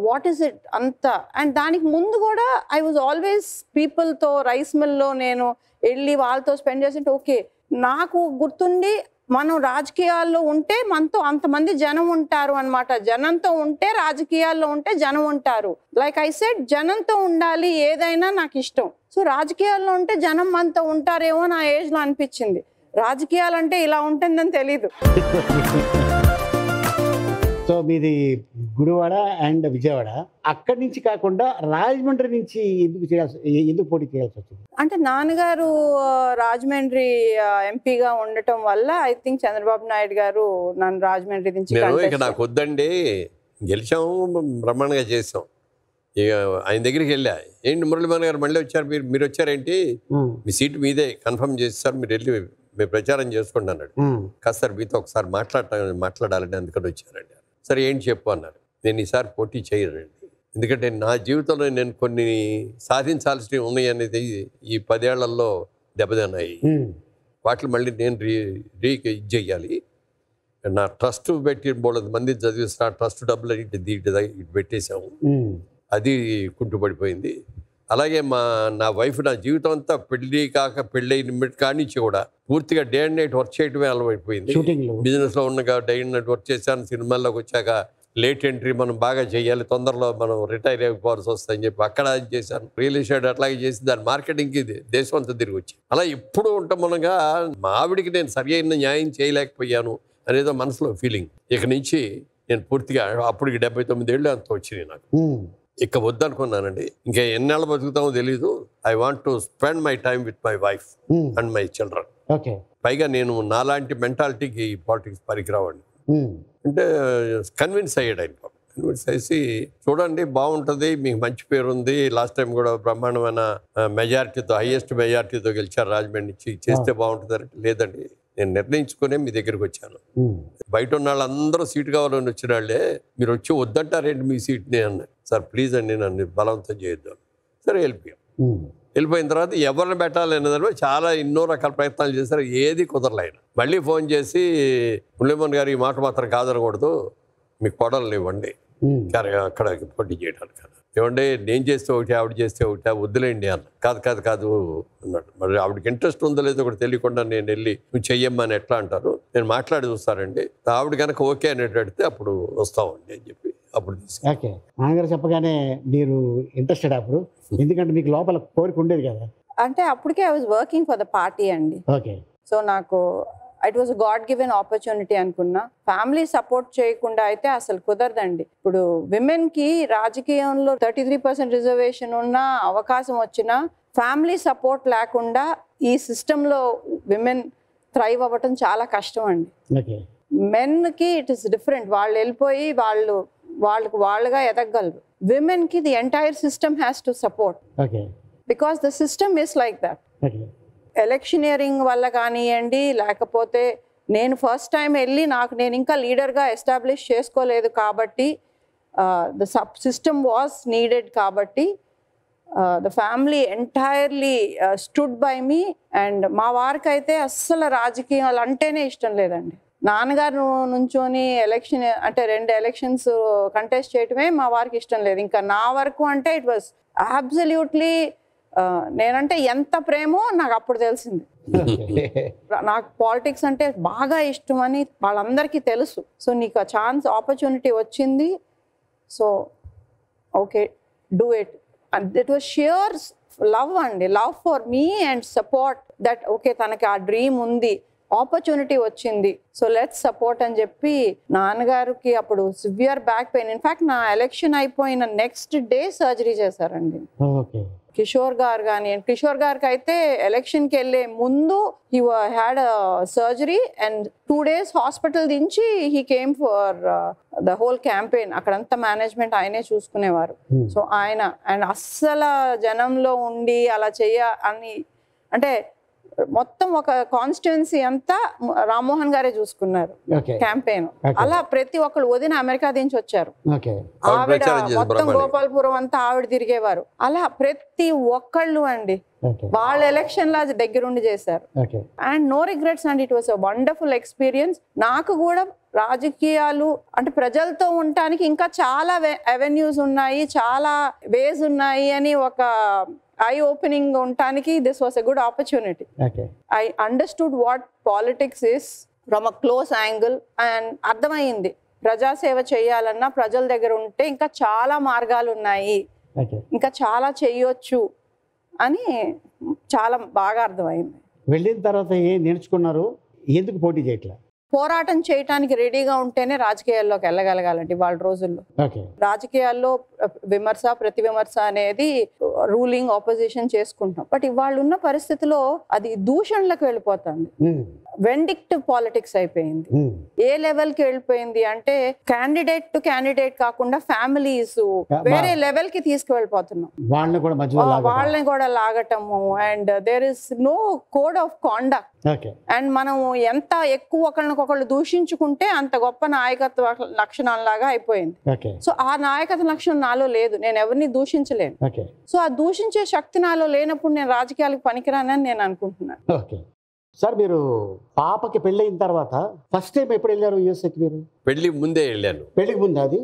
Speaker 2: వాట్ ఈస్ ఇట్ అంత. అండ్ దానికి ముందు కూడా ఐ వాజ్ ఆల్వేస్ పీపుల్తో రైస్ మిల్లో నేను వెళ్ళి వాళ్ళతో స్పెండ్ చేసింటే ఓకే. నాకు గుర్తుండి మనం రాజకీయాల్లో ఉంటే మనతో అంతమంది జనం ఉంటారు అన్నమాట. జనంతో ఉంటే రాజకీయాల్లో ఉంటే జనం ఉంటారు. లైక్ ఐ సెడ్, జనంతో ఉండాలి, ఏదైనా నాకు ఇష్టం. సో రాజకీయాల్లో ఉంటే జనం మనతో ఉంటారేమో నా ఏజ్లో అనిపించింది. రాజకీయాలంటే ఇలా ఉంటుందని తెలీదు.
Speaker 3: సో మీది గుడివాడ అండ్ విజయవాడ. అక్కడి నుంచి కాకుండా రాజమండ్రి నుంచి ఎందుకు పోటీ చేయాల్సి వచ్చింది?
Speaker 2: అంటే నాన్నగారు రాజమండ్రి ఎంపీగా ఉండటం వల్ల ఐ థింక్ చంద్రబాబు నాయుడు గారు నన్ను రాజమండ్రి నుంచి
Speaker 6: ఇక నాకు వద్దండి, గెలిచాము, బ్రహ్మాండంగా చేసాం. ఇక ఆయన దగ్గరికి వెళ్ళా, ఏంటి మురళీమోహన్ గారు మళ్ళీ వచ్చారు, మీరు వచ్చారేంటి, మీ సీటు మీదే కన్ఫర్మ్ చేస్తారు, మీరు వెళ్ళి మీరు ప్రచారం చేసుకోండి అన్నాడు. కాదు సార్ మీతో ఒకసారి మాట్లాడాలంటే అందుకని వచ్చారండి. సరే ఏంటి చెప్పు అన్నారు. నేను ఈసారి పోటీ చేయనండి, ఎందుకంటే నా జీవితంలో నేను కొన్ని సాధించాల్సినవి ఉన్నాయి అనేది ఈ 10 ఏళ్లలో దెబ్బతిన్నాయి. వాటిని మళ్ళీ నేను ఇది చెయ్యాలి. నా ట్రస్ట్ పెట్టి 300 మంది చదివిస్తున్న ట్రస్ట్ డబ్బులు ఇటు పెట్టేశాము, అది కుంటుపడిపోయింది. అలాగే నా వైఫ్ నా జీవితం అంతా పెళ్ళైన కానించి కూడా పూర్తిగా డే అండ్ నైట్ వర్క్ చేయడమే అలవైపోయింది. బిజినెస్లో ఉన్నగా డే అండ్ నైట్ వర్క్ చేశాను. సినిమాల్లోకి వచ్చాక లేట్ ఎంట్రీ మనం బాగా చేయాలి, తొందరలో మనం రిటైర్ అయిపోవాల్సి వస్తుందని చెప్పి అక్కడ అది చేశాను. రియల్ ఎస్టేట్ అట్లాగే చేసి దాని మార్కెటింగ్కి దేశం అంతా తిరిగి వచ్చి అలా ఎప్పుడు ఉండటం మూలంగా మా ఆవిడికి నేను సరి అయిన న్యాయం చేయలేకపోయాను అనేదో మనసులో ఫీలింగ్. ఇక నుంచి నేను పూర్తిగా అప్పటికి 79 ఏళ్ళు అంత వచ్చినాయి నాకు. ఇక వద్దనుకున్నానండి, ఇంకా ఎన్నేళ్ళు బతుకుతామో తెలీదు. I want to spend my time with my wife and my children. పైగా నేను నాలాంటి మెంటాలిటీకి పాలిటిక్స్ పనికిరావండి అంటే కన్విన్స్ అయ్యాడు ఆయన. కన్విన్స్ చేసి చూడండి బాగుంటుంది, మీకు మంచి పేరు ఉంది, లాస్ట్ టైం కూడా బ్రహ్మాండమైన మెజారిటీతో హైయెస్ట్ మెజారిటీతో గెలిచారు రాజమండ్రి నుంచి, చేస్తే బాగుంటుంది అంటే లేదండి నేను నిర్ణయించుకునే మీ దగ్గరికి వచ్చాను. బయట ఉన్న వాళ్ళందరూ సీటు కావాలని వచ్చిన వాళ్ళే, మీరు వచ్చి వద్దంటారేంటి మీ సీట్ని అన్నారు. సార్ ప్లీజ్ అండి నన్ను బలవంతం చేయొద్దాం. సరే వెళ్ళిపోయిన తర్వాత ఎవరిని పెట్టాలనేదాన్ని చాలా ఎన్నో రకాల ప్రయత్నాలు చేశారు, ఏది కుదరలేను. మళ్ళీ ఫోన్ చేసి మురళీమోహన్ గారు ఈ మాట మాత్రం కాదనకూడదు, మీకు కోడలు ఇవ్వండి అక్కడ పోటీ చేయడానికి. ఏమంటే నేను చేస్తే ఒకటి ఆవిడ చేస్తే ఒకటి, వద్దులేండి అన్న. కాదు అన్నాడు. మరి ఆవిడకి ఇంట్రెస్ట్ ఉందో లేదో ఒకటి తెలియకుండా నేను వెళ్ళి నువ్వు చెయ్యమ్మా అని ఎట్లా అంటారు, నేను మాట్లాడి చూస్తానండి, ఆవిడ కనుక ఓకే అనేట్టు అడిగితే అప్పుడు వస్తామండి అని చెప్పి అప్పుడు
Speaker 3: ఓకే. నాన్నగారు చెప్పగానే మీరు ఇంట్రెస్టెడ్ అప్పుడు, ఎందుకంటే మీకు లోపల కోరిక ఉండేది కదా?
Speaker 2: అంటే అప్పటికే I was working for the party అండి.
Speaker 3: ఓకే.
Speaker 2: సో నాకు it was God given opportunity అనుకున్నా. ఫ్యామిలీ సపోర్ట్ చేయకుండా అయితే అసలు కుదరదండి. ఇప్పుడు విమెన్కి రాజకీయంలో 33% రిజర్వేషన్ ఉన్న అవకాశం వచ్చినా ఫ్యామిలీ సపోర్ట్ లేకుండా ఈ సిస్టంలో విమెన్ థ్రైవ్ అవ్వటం చాలా కష్టం అండి. మెన్కి ఇట్ ఇస్ డిఫరెంట్, వాళ్ళు వెళ్ళిపోయి వాళ్ళుగా ఎదగలరు. విమెన్కి the entire system has to support, because the system is like that. Electioneering వల్ల కానివ్వండి, లేకపోతే నేను ఫస్ట్ టైం వెళ్ళి నేను ఇంకా లీడర్గా ఎస్టాబ్లిష్ చేసుకోలేదు కాబట్టి ద సిస్టమ్ వాస్ నీడెడ్ కాబట్టి the family entirely stood by me. And మా వారికి అయితే అస్సలు రాజకీయాలు అంటేనే ఇష్టం లేదండి. నాన్నగారు నుంచొని అంటే 2 ఎలక్షన్స్ కంటెస్ట్ చేయటమే మా వారికి ఇష్టం లేదు. ఇంకా నా వరకు అంటే ఇట్ వాజ్ అబ్సల్యూట్లీ నేనంటే ఎంత ప్రేమో నాకు అప్పుడు తెలిసింది. నాకు పాలిటిక్స్ అంటే బాగా ఇష్టం అని వాళ్ళందరికీ తెలుసు. సో నీకు ఆపర్చునిటీ వచ్చింది, so okay do it. And it was sheer love అండి, love for me and support that okay తనకి ఆ డ్రీమ్ ఉంది, ఆపర్చునిటీ వచ్చింది, సో లెట్స్ సపోర్ట్ అని చెప్పి నాన్నగారికి అప్పుడు సివియర్ బ్యాక్ పెయిన్. ఇన్ఫాక్ట్ నా ఎలక్షన్ అయిపోయిన నెక్స్ట్ డే సర్జరీ చేశారండి. కిషోర్ గారు కానీ, కిషోర్ గారికి అయితే ఎలక్షన్కి వెళ్ళే ముందు he had surgery and 2 days hospital దించి he came for the whole campaign. అక్కడంతా మేనేజ్మెంట్ ఆయనే చూసుకునేవారు. సో ఆయన అండ్ అస్సలు జనంలో ఉండి అలా అని అంటే మొత్తం ఒక కాన్స్టిట్యుయెన్సీ అంతా రామ్మోహన్ గారే చూసుకున్నారు క్యాంపెయిన్. అలా ప్రతి ఒక్కళ్ళు వదిన అమెరికా దించి వచ్చారు, ఆవిడ మొత్తం గోపాల్పురం అంతా ఆవిడ తిరిగేవారు. అలా ప్రతి ఒక్కళ్ళు అండి వాళ్ళ ఎలక్షన్ లా దగ్గరుండి చేశారు. And no regrets and it was a wonderful experience. నాకు కూడా రాజకీయాలు అంటే ప్రజలతో ఉండటానికి ఇంకా చాలా అవెన్యూస్ ఉన్నాయి, చాలా వేస్ ఉన్నాయి అని ఒక ఐ ఓపెనింగ్ ఉండటానికి this was a good opportunity. I understood what politics is from a close angle and అర్థమైంది ప్రజాసేవ చేయాలన్నా ప్రజల దగ్గర ఉంటే ఇంకా చాలా మార్గాలు ఉన్నాయి, ఇంకా చాలా చెయ్యొచ్చు అని చాలా బాగా అర్థమైంది.
Speaker 3: వెళ్ళిన తర్వాత ఏం నేర్చుకున్నారు, ఎందుకు పోటీ చేయట్లా?
Speaker 2: పోరాటం చేయటానికి రెడీగా ఉంటేనే రాజకీయాల్లోకి వెళ్ళగలగాలండి వాళ్ళ రోజుల్లో. రాజకీయాల్లో విమర్శ ప్రతి విమర్శ అనేది రూలింగ్ ఆపోజిషన్ చేసుకుంటాం. బట్ ఇవాళ ఉన్న పరిస్థితిలో అది దూషణలకు వెళ్ళిపోతుంది, వెండిక్టివ్ పాలిటిక్స్ అయిపోయింది. ఏ లెవెల్ కి వెళ్ళిపోయింది అంటే క్యాండిడేట్ టు క్యాండిడేట్ కాకుండా ఫ్యామిలీస్ వేరే లెవెల్ కి తీసుకువెళ్ళిపోతున్నాం, వాళ్ళని కూడా లాగటము. And there is no code of conduct. అండ్ మనం ఎంత ఎక్కువ ఒకళ్ళకొకళ్ళు దూషించుకుంటే అంత గొప్ప నాయకత్వ లక్షణాలలాగా అయిపోయింది. సో ఆ నాయకత్వ లక్షణం నాలో లేదు, నేను ఎవరిని దూషించలేను. సో ఆ దూషించే శక్తి నాలో లేనప్పుడు నేను రాజకీయాలకు పనికిరానని నేను అనుకుంటున్నాను.
Speaker 3: సార్ మీరు పాపకి పెళ్ళయిన తర్వాత ఫస్ట్ టైం ఎప్పుడు వెళ్ళారు యూఎస్ఏకి? మీరు
Speaker 6: పెళ్లి ముందే వెళ్ళాను.
Speaker 3: పెళ్లికి ముందు అది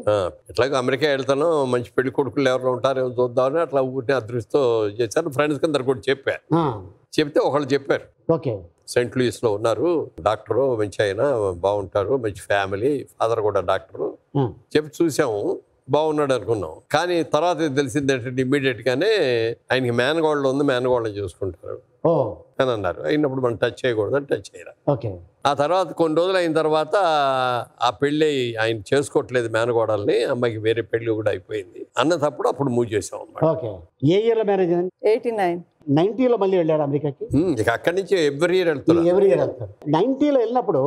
Speaker 6: ఎట్లాగో అమెరికా వెళ్తాను, మంచి పెళ్లి కొడుకులు ఎవరు ఉంటారో చూద్దామని అట్లా ఊరిని అదృష్టంతో చేశాను. ఫ్రెండ్స్ కింద కూడా చెప్తే ఒకళ్ళు చెప్పారు, సెయింట్ లూయిస్ లో ఉన్నారు డాక్టరు, మంచి ఆయన బాగుంటారు, మంచి ఫ్యామిలీ, ఫాదర్ కూడా డాక్టరు చెప్పి చూసాము, బాగున్నాడు అనుకున్నాం. కానీ తర్వాత తెలిసింది ఏంటంటే ఇమ్మీడియట్ గానే ఆయనకి మేనగోళ్ళు ఉంది, మేనగోళ్ళని చూసుకుంటారు అని అన్నారు. అయినప్పుడు మనం టచ్ చేయకూడదు అని టచ్ చేయరా. ఆ తర్వాత కొన్ని రోజులు అయిన తర్వాత ఆ పెళ్ళి ఆయన చేసుకోవట్లేదు మేనగోడల్ని, అమ్మాయికి వేరే పెళ్లి కూడా అయిపోయింది అన్నప్పుడు అప్పుడు మూవ్ చేసాం అన్నమాట.
Speaker 3: ఏ ఇయర్ లో మ్యారేజ్? 90లో మళ్ళీ వెళ్ళారు అమెరికాకి.
Speaker 6: ఇక అక్కడి నుంచి ఎవ్రీ ఇయర్ వెళ్తారు.
Speaker 3: 90లో వెళ్ళినప్పుడు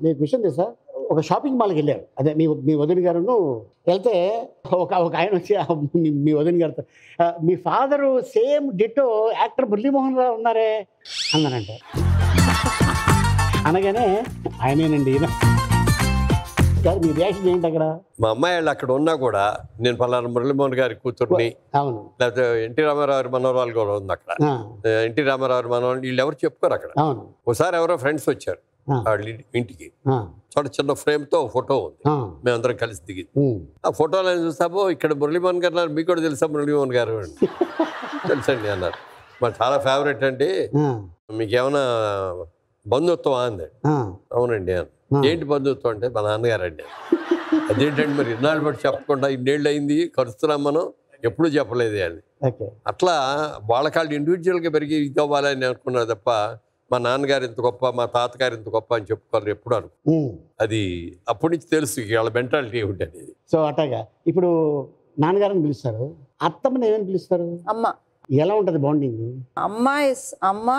Speaker 3: మీకు విషయం తెలుసా, ఒక షాపింగ్ మాల్కి వెళ్ళారు. అదే మీ వదిన గారు వెళ్తే ఒక ఆయన వచ్చి మీ వదిన గారితో మీ father same ditto actor Murali Mohan Rao ఉన్నారే అన్నానంట. అనగానే ఆయనేనండి ఈయన. మీ రియాక్షన్ ఏంటి అక్కడ?
Speaker 6: మా అమ్మాయి వాళ్ళు అక్కడ ఉన్నా కూడా నేను పలానా మురళీమోహన్ గారి కూతుర్ని, లేకపోతే ఎన్టీ రామారావు మనోరాలు కూడా ఉంది అక్కడ. ఎన్టీ రామారావు మనోరాలు వీళ్ళు ఎవరు చెప్పుకోరు అక్కడ. ఒకసారి ఎవరో ఫ్రెండ్స్ వచ్చారు వాళ్ళ ఇంటికి, చాలా చిన్న ఫ్రేమ్ తో ఫోటో ఉంది, మేమందరం కలిసి దిగింది. ఆ ఫోటోలో చూస్తామో ఇక్కడ మురళీమోహన్ గారు, మీకు కూడా తెలుసా మురళీమోహన్ గారు? తెలుసండి అన్నారు. మరి చాలా ఫేవరెట్ అండి, మీకేమైనా బంధుత్వమా అంది. అవునండి అని. ఏంటి బంధుత్వం అంటే మా నాన్నగారు అండి. అదేంటండి మరి ఇన్నాళ్ళు బట్టి చెప్పకుండా ఇన్నేళ్ళు అయింది కలుస్తున్నాం మనం, ఎప్పుడూ చెప్పలేదు అని. అట్లా వాళ్ళకాళ్ళు ఇండివిజువల్గా పెరిగి ఇది అవ్వాలని అనుకున్నారు తప్ప మా నాన్నగారు ఇంత గొప్ప, మా తాతగారు ఇంత గొప్ప అని చెప్పుకోవాలి ఎప్పుడు అనుకో. అది అప్పటి నుంచి తెలుసు వాళ్ళ మెంటాలిటీ ఏమిటి అనేది.
Speaker 3: సో అట్లాగా ఇప్పుడు నాన్నగారిని పిలుస్తారు, అత్తమ్మని ఏమని పిలుస్తారు?
Speaker 2: అమ్మ.
Speaker 3: ఎలా ఉంటుంది బాండింగ్?
Speaker 2: అమ్మ ఇస్ అమ్మ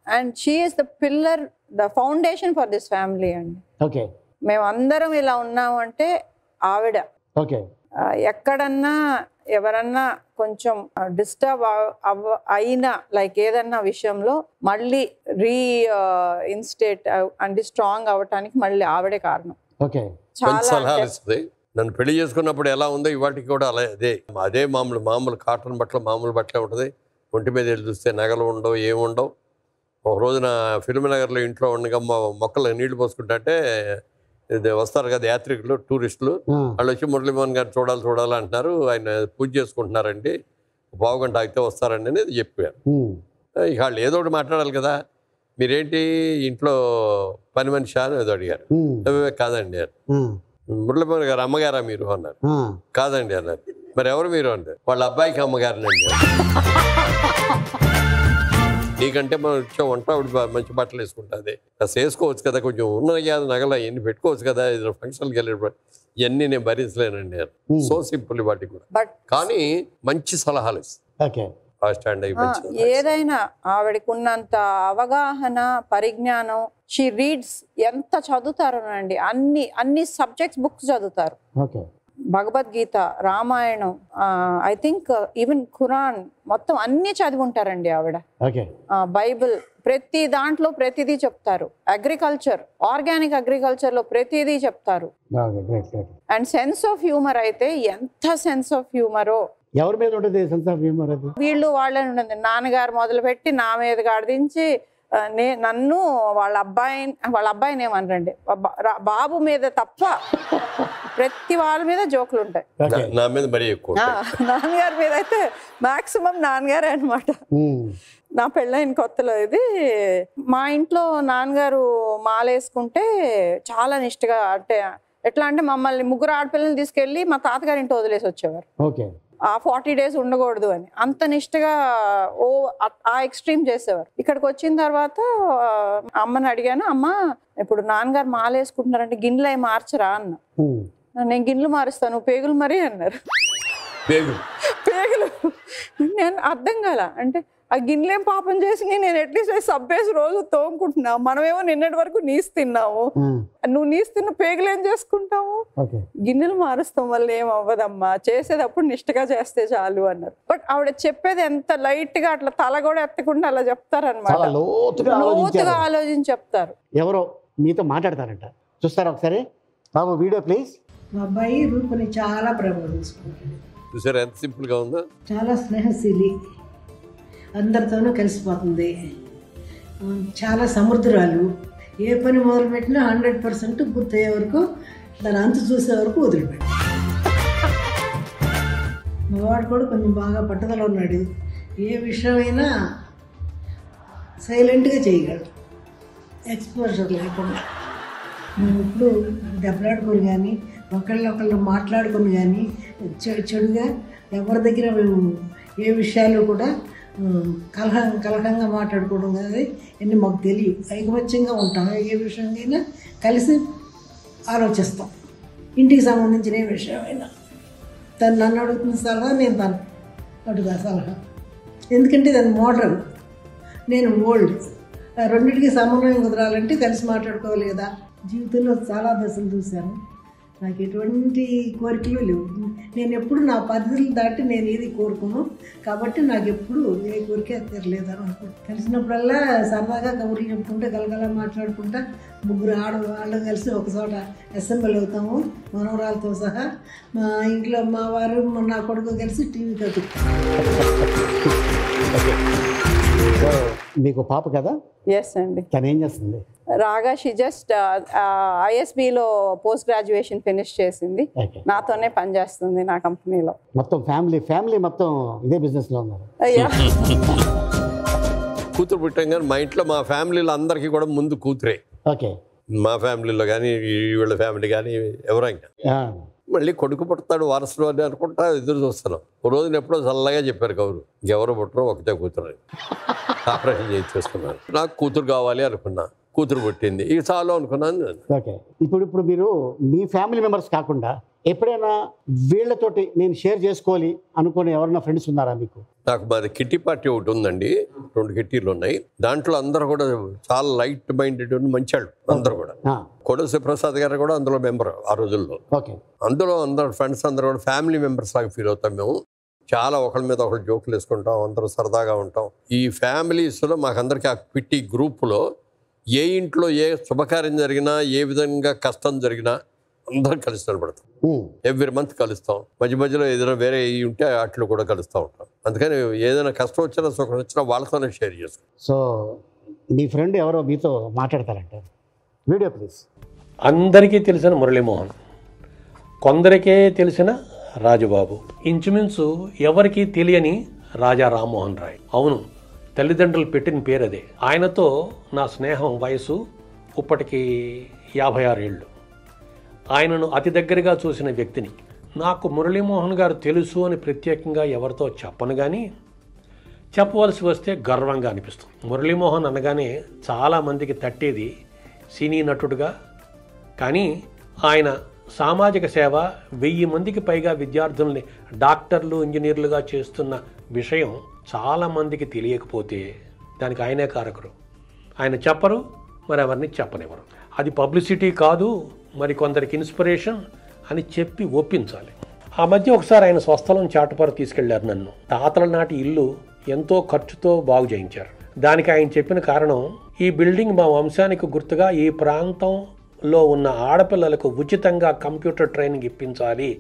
Speaker 2: and she is the pillar, the foundation for this family అండి.
Speaker 3: ఓకే.
Speaker 2: మేమందరం ఇలా ఉన్నామంటే ఆవిడ.
Speaker 3: ఓకే.
Speaker 2: ఎక్కడన్నా ఎవరన్నా కొంచెం డిస్టర్బ్ అయినా లైక్ ఏదన్నా విషయంలో మళ్ళీ ఇన్స్టేట్ అంటే స్ట్రాంగ్ అవ్వటానికి మళ్ళీ ఆవిడే కారణం.
Speaker 6: సలహాలు ఇస్తుంది. నన్ను పెళ్లి చేసుకున్నప్పుడు ఎలా ఉందో ఇవాటికి కూడా అదే మామూలు కాటన్ బట్టలు, మామూలు బట్టలే ఉంటుంది. ఒంటి మీద వెళ్ళి చూస్తే నగలు ఉండవు, ఏముండవు. ఒక రోజున ఫిల్మ్ నగర్లో ఇంట్లో ఉండగా మొక్కలు నీళ్లు పోసుకుంటే వస్తారు కదా యాత్రికులు, టూరిస్టులు, వాళ్ళు వచ్చి మురళీమోహన్ గారు చూడాలి అంటున్నారు, ఆయన పూజ చేసుకుంటున్నారండి, పావుగంట ఆగితే వస్తారండి అనేది చెప్పారు. ఇక వాళ్ళు ఏదో ఒకటి మాట్లాడాలి కదా, మీరేంటి ఇంట్లో పని మనిషి అని ఏదో అడిగారు. కాదండి అని. మురళీమోహన్ గారు అమ్మగారా మీరు అన్నారు. కాదండి అన్నారు. మరి ఎవరు మీరు అన్నారు. వాళ్ళ అబ్బాయికి అమ్మగారినండి. నీకంటే మనం వచ్చే వంట మంచి బట్టలు వేసుకుంటుంది, అసలు వేసుకోవచ్చు కదా, కొంచెం ఉన్న నగల ఇవన్నీ పెట్టుకోవచ్చు కదా, ఏదైనా ఫంక్షన్కి వెళ్ళేటప్పుడు ఇవన్నీ నేను భరించలేనండి. సో సింపుల్ వాటికి కూడా, కానీ మంచి సలహాలు ఇస్తాను.
Speaker 2: ఏదైనా ఆవిడకి ఉన్నంత అవగాహన, పరిజ్ఞానం. షీ రీడ్స్, ఎంత చదువుతారోనండి, అన్ని సబ్జెక్ట్స్ బుక్స్ చదువుతారు. Bhagavad Gita, Ramayanam, I think even Quran, మొత్తం అన్ని చదివి ఉంటారండి ఆవిడ. బైబిల్, ప్రతి దాంట్లో ప్రతిదీ చెప్తారు. అగ్రికల్చర్, ఆర్గానిక్ అగ్రికల్చర్ లో ప్రతిదీ చెప్తారు. అండ్ సెన్స్ ఆఫ్ హ్యూమర్ అయితే ఎంత సెన్స్ ఆఫ్ హ్యూమరో.
Speaker 3: ఎవరి మీద ఉంటుంది సెన్స్ ఆఫ్ హ్యూమర్ అది?
Speaker 2: వీళ్ళు వాళ్ళని ఉండదు. నాన్నగారు మొదలుపెట్టి నా మీద గాడిదించి నన్ను వాళ్ళ అబ్బాయిని ఏమనరండి, బాబు మీద తప్ప ప్రతి వాళ్ళ మీద జోకులు ఉంటాయి.
Speaker 6: నా మీద మరీ ఎక్కువ.
Speaker 2: నాన్నగారి మీద అయితే మాక్సిమం నాన్నగారే అనమాట. నా పెళ్ళైన కొత్తలో ఇది మా ఇంట్లో నాన్నగారు మాలేసుకుంటే చాలా నిష్టగా, అంటే ఎట్లా అంటే మమ్మల్ని ముగ్గురు ఆడపిల్లల్ని తీసుకెళ్ళి మా తాతగారి ఇంట్లో వదిలేసి వచ్చేవారు. ఆ 40 days ఉండకూడదు అని అంత నిష్టగా ఆ ఎక్స్ట్రీమ్ చేసేవారు. ఇక్కడికి వచ్చిన తర్వాత అమ్మని అడిగాను, అమ్మ ఇప్పుడు నాన్నగారు మాలేసుకుంటున్నారంటే గిన్నెలు అవి మార్చరా అన్న. నేను గిన్నెలు మారుస్తాను, పేగులు మరీ అన్నారు. పేగులు నేను అర్థం కాల. అంటే ఆ గిన్నెలేం పాపం చేసి నేను అట్లీస్ట్ సబ్బేసి రోజు తోముకుంటున్నావు, మనమేమో నిన్నటి వరకు నీసు తిన్నావు, నువ్వు నీసు తిన్న పేగులు ఏం చేసుకుంటావు, గిన్నెలు మారుస్తాం వల్ల ఏం అవ్వదమ్మా, చేసేటప్పుడు నిష్టగా చేస్తే చాలు అన్నారు. బట్ ఆవిడ చెప్పేది ఎంత లైట్ గా అట్లా తల కూడా ఎత్తకుండా అలా చెప్తారనమాట, లోతుగా ఆలోచించి చెప్తారు.
Speaker 3: ఎవరో మీతో మాట్లాడతారంట, చూస్తారా ఒకసారి బాబు వీడియో ప్లీజ్.
Speaker 7: మా అబ్బాయి రూపుని చాలా ప్రభావం తీసుకుంటాడు.
Speaker 6: చూసారా ఎంత సింపుల్ గా ఉందో.
Speaker 7: చాలా స్నేహశీలి, అందరితోనూ కలిసిపోతుంది, చాలా సముద్రాలు. ఏ పని మొదలుపెట్టినా 100% పూర్తయ్యే వరకు, దాని అంతు చూసే వరకు వదిలిపెట్టు. మగవాడు కూడా కొంచెం బాగా పట్టుదల ఉన్నాడు, ఏ విషయమైనా సైలెంట్గా చేయగలడు, ఎక్స్పోజర్ లేకుండా. మేము ఇప్పుడు దెబ్బలాడుకొని కానీ ఒకళ్ళొకళ్ళు మాట్లాడుకొని కానీ చెడుగా ఎవరి దగ్గర మేము ఏ విషయాలు కూడా కలహంగా మాట్లాడుకోవడం కానీ అన్నీ మాకు తెలియదు. ఐకమత్యంగా ఉంటాం, ఏ విషయంకైనా కలిసి ఆలోచిస్తాం. ఇంటికి సంబంధించిన ఏ విషయమైనా తను నన్ను అడుగుతున్న సలహా, నేను తను అడుగుతా సలహా. ఎందుకంటే దాన్ని మోడర్న్, నేను ఓల్డ్. రెండింటికి సమన్వయం కుదరాలంటే కలిసి మాట్లాడుకోవాలి కదా. జీవితంలో చాలా దశలు చూశాను, నాకు ఎటువంటి కోరికలు లేవు. నేను ఎప్పుడు నా పద్ధతులు దాటి నేను ఏది కోరుకోను, కాబట్టి నాకు ఎప్పుడు ఏ కోరిక తెరలేదని అనుకుంటా. కలిసినప్పుడల్లా సరదాగా కబుర్లు చెప్పుకుంటే గలగల మాట్లాడుకుంటా ముగ్గురు ఆడవాళ్ళు కలిసి ఒక చోట అసెంబ్లీ అవుతాము, మనవరాలతో సహా. మా ఇంట్లో మా వారు నా కొడుకు కలిసి టీవీ కదుపుతాం.
Speaker 3: మీకు పాప కదా?
Speaker 2: ఎస్ అండి.
Speaker 3: తను ఏం చేస్తుంది?
Speaker 2: రాగా షీ జస్ట్ ISBలో పోస్ట్ గ్రాడ్యుయేషన్ ఫినిష్ చేసింది, నాతోనే పనిచేస్తుంది నా కంపెనీలో.
Speaker 3: మొత్తం ఫ్యామిలీ మొత్తం ఇదే బిజినెస్ లో ఉన్నారు.
Speaker 6: కూతురు పుట్టాం కానీ మా ఇంట్లో మా ఫ్యామిలీలో అందరికీ కూడా ముందు కూతురే.
Speaker 3: ఓకే.
Speaker 6: మా ఫ్యామిలీలో కానీ వీళ్ళ ఫ్యామిలీ కానీ ఎవరైనా మళ్ళీ కొడుకు పుడతాడు వారసుడు అని అనుకుంటా ఎదురు చూస్తాను. ఓ రోజున ఎప్పుడో చల్లగా చెప్పారు కౌరు, ఇంకెవరు పుట్టరు ఒకటే కూతురు అని. ఆపరేషన్ చేయించేసుకున్నాను. నాకు కూతురు కావాలి అనుకున్నా, కూతురు పుట్టింది, ఇక చాలు అనుకున్నాను.
Speaker 3: ఓకే. ఇప్పుడు మీరు మీ ఫ్యామిలీ మెంబర్స్ కాకుండా ఎప్పుడైనా వీళ్ళతోటి నేను షేర్ చేసుకోవాలి అనుకునే ఎవరైనా ఫ్రెండ్స్ ఉన్నారా మీకు?
Speaker 6: నాకు మాది కిట్టి పార్టీ ఒకటి ఉందండి, 2 కిట్టీలు ఉన్నాయి. దాంట్లో అందరూ కూడా చాలా లైట్ మైండెడ్ మంచి వాళ్ళు అందరూ కూడా. కొడ శివప్రసాద్ గారు కూడా అందులో మెంబర్ ఆ రోజుల్లో. అందులో అందరూ ఫ్రెండ్స్ అందరూ కూడా ఫ్యామిలీ మెంబర్స్ లాగా ఫీల్ అవుతాం మేము. చాలా ఒకళ్ళ మీద ఒకళ్ళు జోకులు వేసుకుంటాం, అందరూ సరదాగా ఉంటాం. ఈ ఫ్యామిలీస్లో మాకందరికీ ఆ కిట్టి గ్రూప్లో ఏ ఇంట్లో ఏ శుభకార్యం జరిగినా ఏ విధంగా కష్టం జరిగినా అందరం కలిసి నిలబడతాం. ఎవ్రీ మంత్ కలుస్తాం. మధ్య మధ్యలో ఏదైనా వేరే ఉంటే వాటిలో కూడా కలుస్తూ ఉంటాం. అందుకని ఏదైనా కష్టం వచ్చినా సుఖం వచ్చినా వాళ్ళతోనే షేర్ చేస్తాం.
Speaker 3: సో మీ ఫ్రెండ్ ఎవరో మీతో మాట్లాడతారంట, వీడియో ప్లీజ్.
Speaker 8: అందరికీ తెలిసిన మురళీమోహన్, కొందరికే తెలిసిన రాజుబాబు, ఇంచుమించు ఎవరికీ తెలియని రాజా రామ్మోహన్ రాయ్. అవును, తల్లిదండ్రులు పెట్టిన పేరు అదే. ఆయనతో నా స్నేహం వయసు ఇప్పటికీ 56 ఏళ్ళు. ఆయనను అతి దగ్గరగా చూసిన వ్యక్తిని. నాకు మురళీమోహన్ గారు తెలుసు అని ప్రత్యేకంగా ఎవరితో చెప్పను, కానీ చెప్పవలసి వస్తే గర్వంగా అనిపిస్తుంది. మురళీమోహన్ అనగానే చాలామందికి తట్టేది సినీ నటుడుగా, కానీ ఆయన సామాజిక సేవ 1000 మందికి పైగా విద్యార్థుల్ని డాక్టర్లు ఇంజనీర్లుగా చేస్తున్న విషయం చాలామందికి తెలియకపోతే దానికి ఆయనే కారకుడు. ఆయన చెప్పరు, మరి ఎవరిని చెప్పనివ్వరు. అది పబ్లిసిటీ కాదు, మరి కొందరికి ఇన్స్పిరేషన్ అని చెప్పి ఒప్పించాలి. ఆ మధ్య ఒకసారి ఆయన స్వస్థలం చాటుపారు తీసుకెళ్లారు నన్ను. తాతల నాటి ఇల్లు ఎంతో ఖర్చుతో బాగు చేయించారు. దానికి ఆయన చెప్పిన కారణం, ఈ బిల్డింగ్ మా వంశానికి గుర్తుగా ఈ ప్రాంతంలో ఉన్న ఆడపిల్లలకు ఉచితంగా కంప్యూటర్ ట్రైనింగ్ ఇప్పించాలి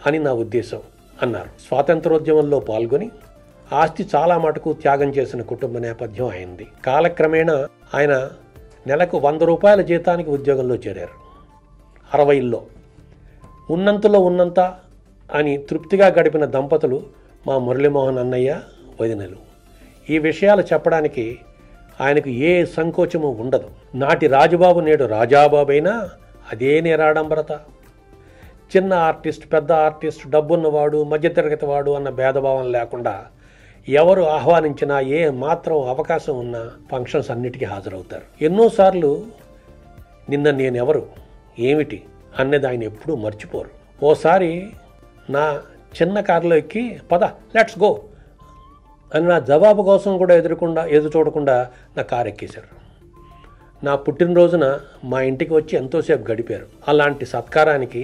Speaker 8: అని నా ఉద్దేశం అన్నారు. స్వాతంత్రోద్యమంలో పాల్గొని ఆస్తి చాలా మటుకు త్యాగం చేసిన కుటుంబ నేపథ్యం అయింది. కాలక్రమేణా ఆయన నెలకు 100 రూపాయల జీతానికి ఉద్యోగంలో చేరారు. 60ల్లో ఉన్నంతలో ఉన్నంత అని తృప్తిగా గడిపిన దంపతులు మా మురళీమోహన్ అన్నయ్య, వదినలు. ఈ విషయాలు చెప్పడానికి ఆయనకు ఏ సంకోచము ఉండదు. నాటి రాజుబాబు నేడు రాజాబాబు అయినా అదే నిరాడంబరత. చిన్న ఆర్టిస్ట్, పెద్ద ఆర్టిస్ట్, డబ్బున్నవాడు, మధ్యతరగతి వాడు అన్న భేదభావం లేకుండా ఎవరు ఆహ్వానించినా ఏ మాత్రం అవకాశం ఉన్నా ఫంక్షన్స్ అన్నిటికీ హాజరవుతారు. ఎన్నోసార్లు నిన్న నేనెవరు, ఏమిటి అన్నది ఆయన ఎప్పుడూ మర్చిపోరు. ఓసారి నా చిన్న కారులో ఎక్కి పద లెట్స్ గో అని నా జవాబు కోసం కూడా ఎదురు చూడకుండా నా కారు ఎక్కేశారు. నా పుట్టినరోజున మా ఇంటికి వచ్చి ఎంతోసేపు గడిపారు. అలాంటి సత్కారానికి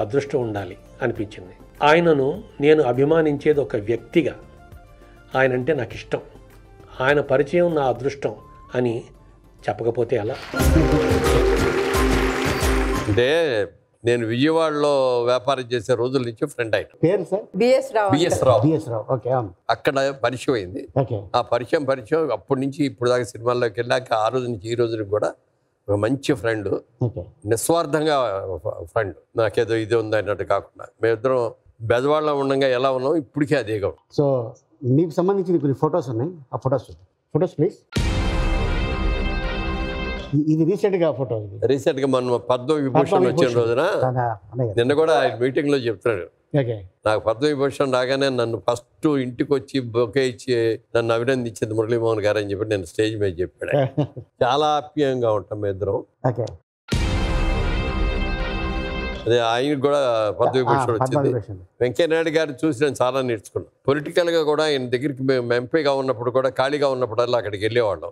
Speaker 8: అదృష్టం ఉండాలి అనిపించింది. ఆయనను నేను అభిమానించేది ఒక వ్యక్తిగా. ఆయన అంటే నాకు ఇష్టం. ఆయన పరిచయం నా అదృష్టం అని చెప్పకపోతే ఎలా?
Speaker 6: అంటే నేను విజయవాడలో వ్యాపారం చేసే రోజుల నుంచి ఫ్రెండ్ అయినా.
Speaker 3: పేరు సార్?
Speaker 2: బిఎస్
Speaker 3: రావు. ఓకే.
Speaker 6: అక్కడ పరిచయం అయింది. ఆ పరిచయం అప్పటి నుంచి ఇప్పుడు దాకా సినిమాల్లోకి వెళ్ళాక ఆ రోజు నుంచి ఈ రోజుకి కూడా ఒక మంచి ఫ్రెండ్, నిస్వార్థంగా ఫ్రెండ్. నాకేదో ఇది ఉంది అన్నట్టు కాకుండా మేమిద్దరం బెజవాడలో ఉండగా ఎలా ఉన్నాం ఇప్పటికే అదేగా.
Speaker 3: సో మీకు సంబంధించిన కొన్ని ఫొటోస్ ఉన్నాయి. ఆ ఫొటోస్ ప్లీజ్. ఇది రీసెంట్గా ఫోటో.
Speaker 6: రీసెంట్గా మనం పద్మవిభూషణ్ వచ్చిన రోజున నిన్న కూడా ఆయన మీటింగ్లో చెప్తున్నాడు, నాకు పద్మవిభూషణ్ రాగానే నన్ను ఫస్ట్ ఇంటికి వచ్చి బొకే ఇచ్చి నన్ను అభినందించింది మురళీమోహన్ గారు అని చెప్పి నేను స్టేజ్ మీద చెప్పాడు. చాలా ఆప్యాయంగా ఉంటాం మేము ఇద్దరం. అదే ఆయనకు కూడా పద్మవిభూషణ్ వచ్చింది. వెంకయ్యనాయుడు గారు చూసి నేను చాలా నేర్చుకున్నాను. పొలిటికల్గా కూడా ఆయన దగ్గరికి మేము ఎంపీగా ఉన్నప్పుడు కూడా ఖాళీగా ఉన్నప్పుడల్లా అక్కడికి వెళ్ళేవాళ్ళం.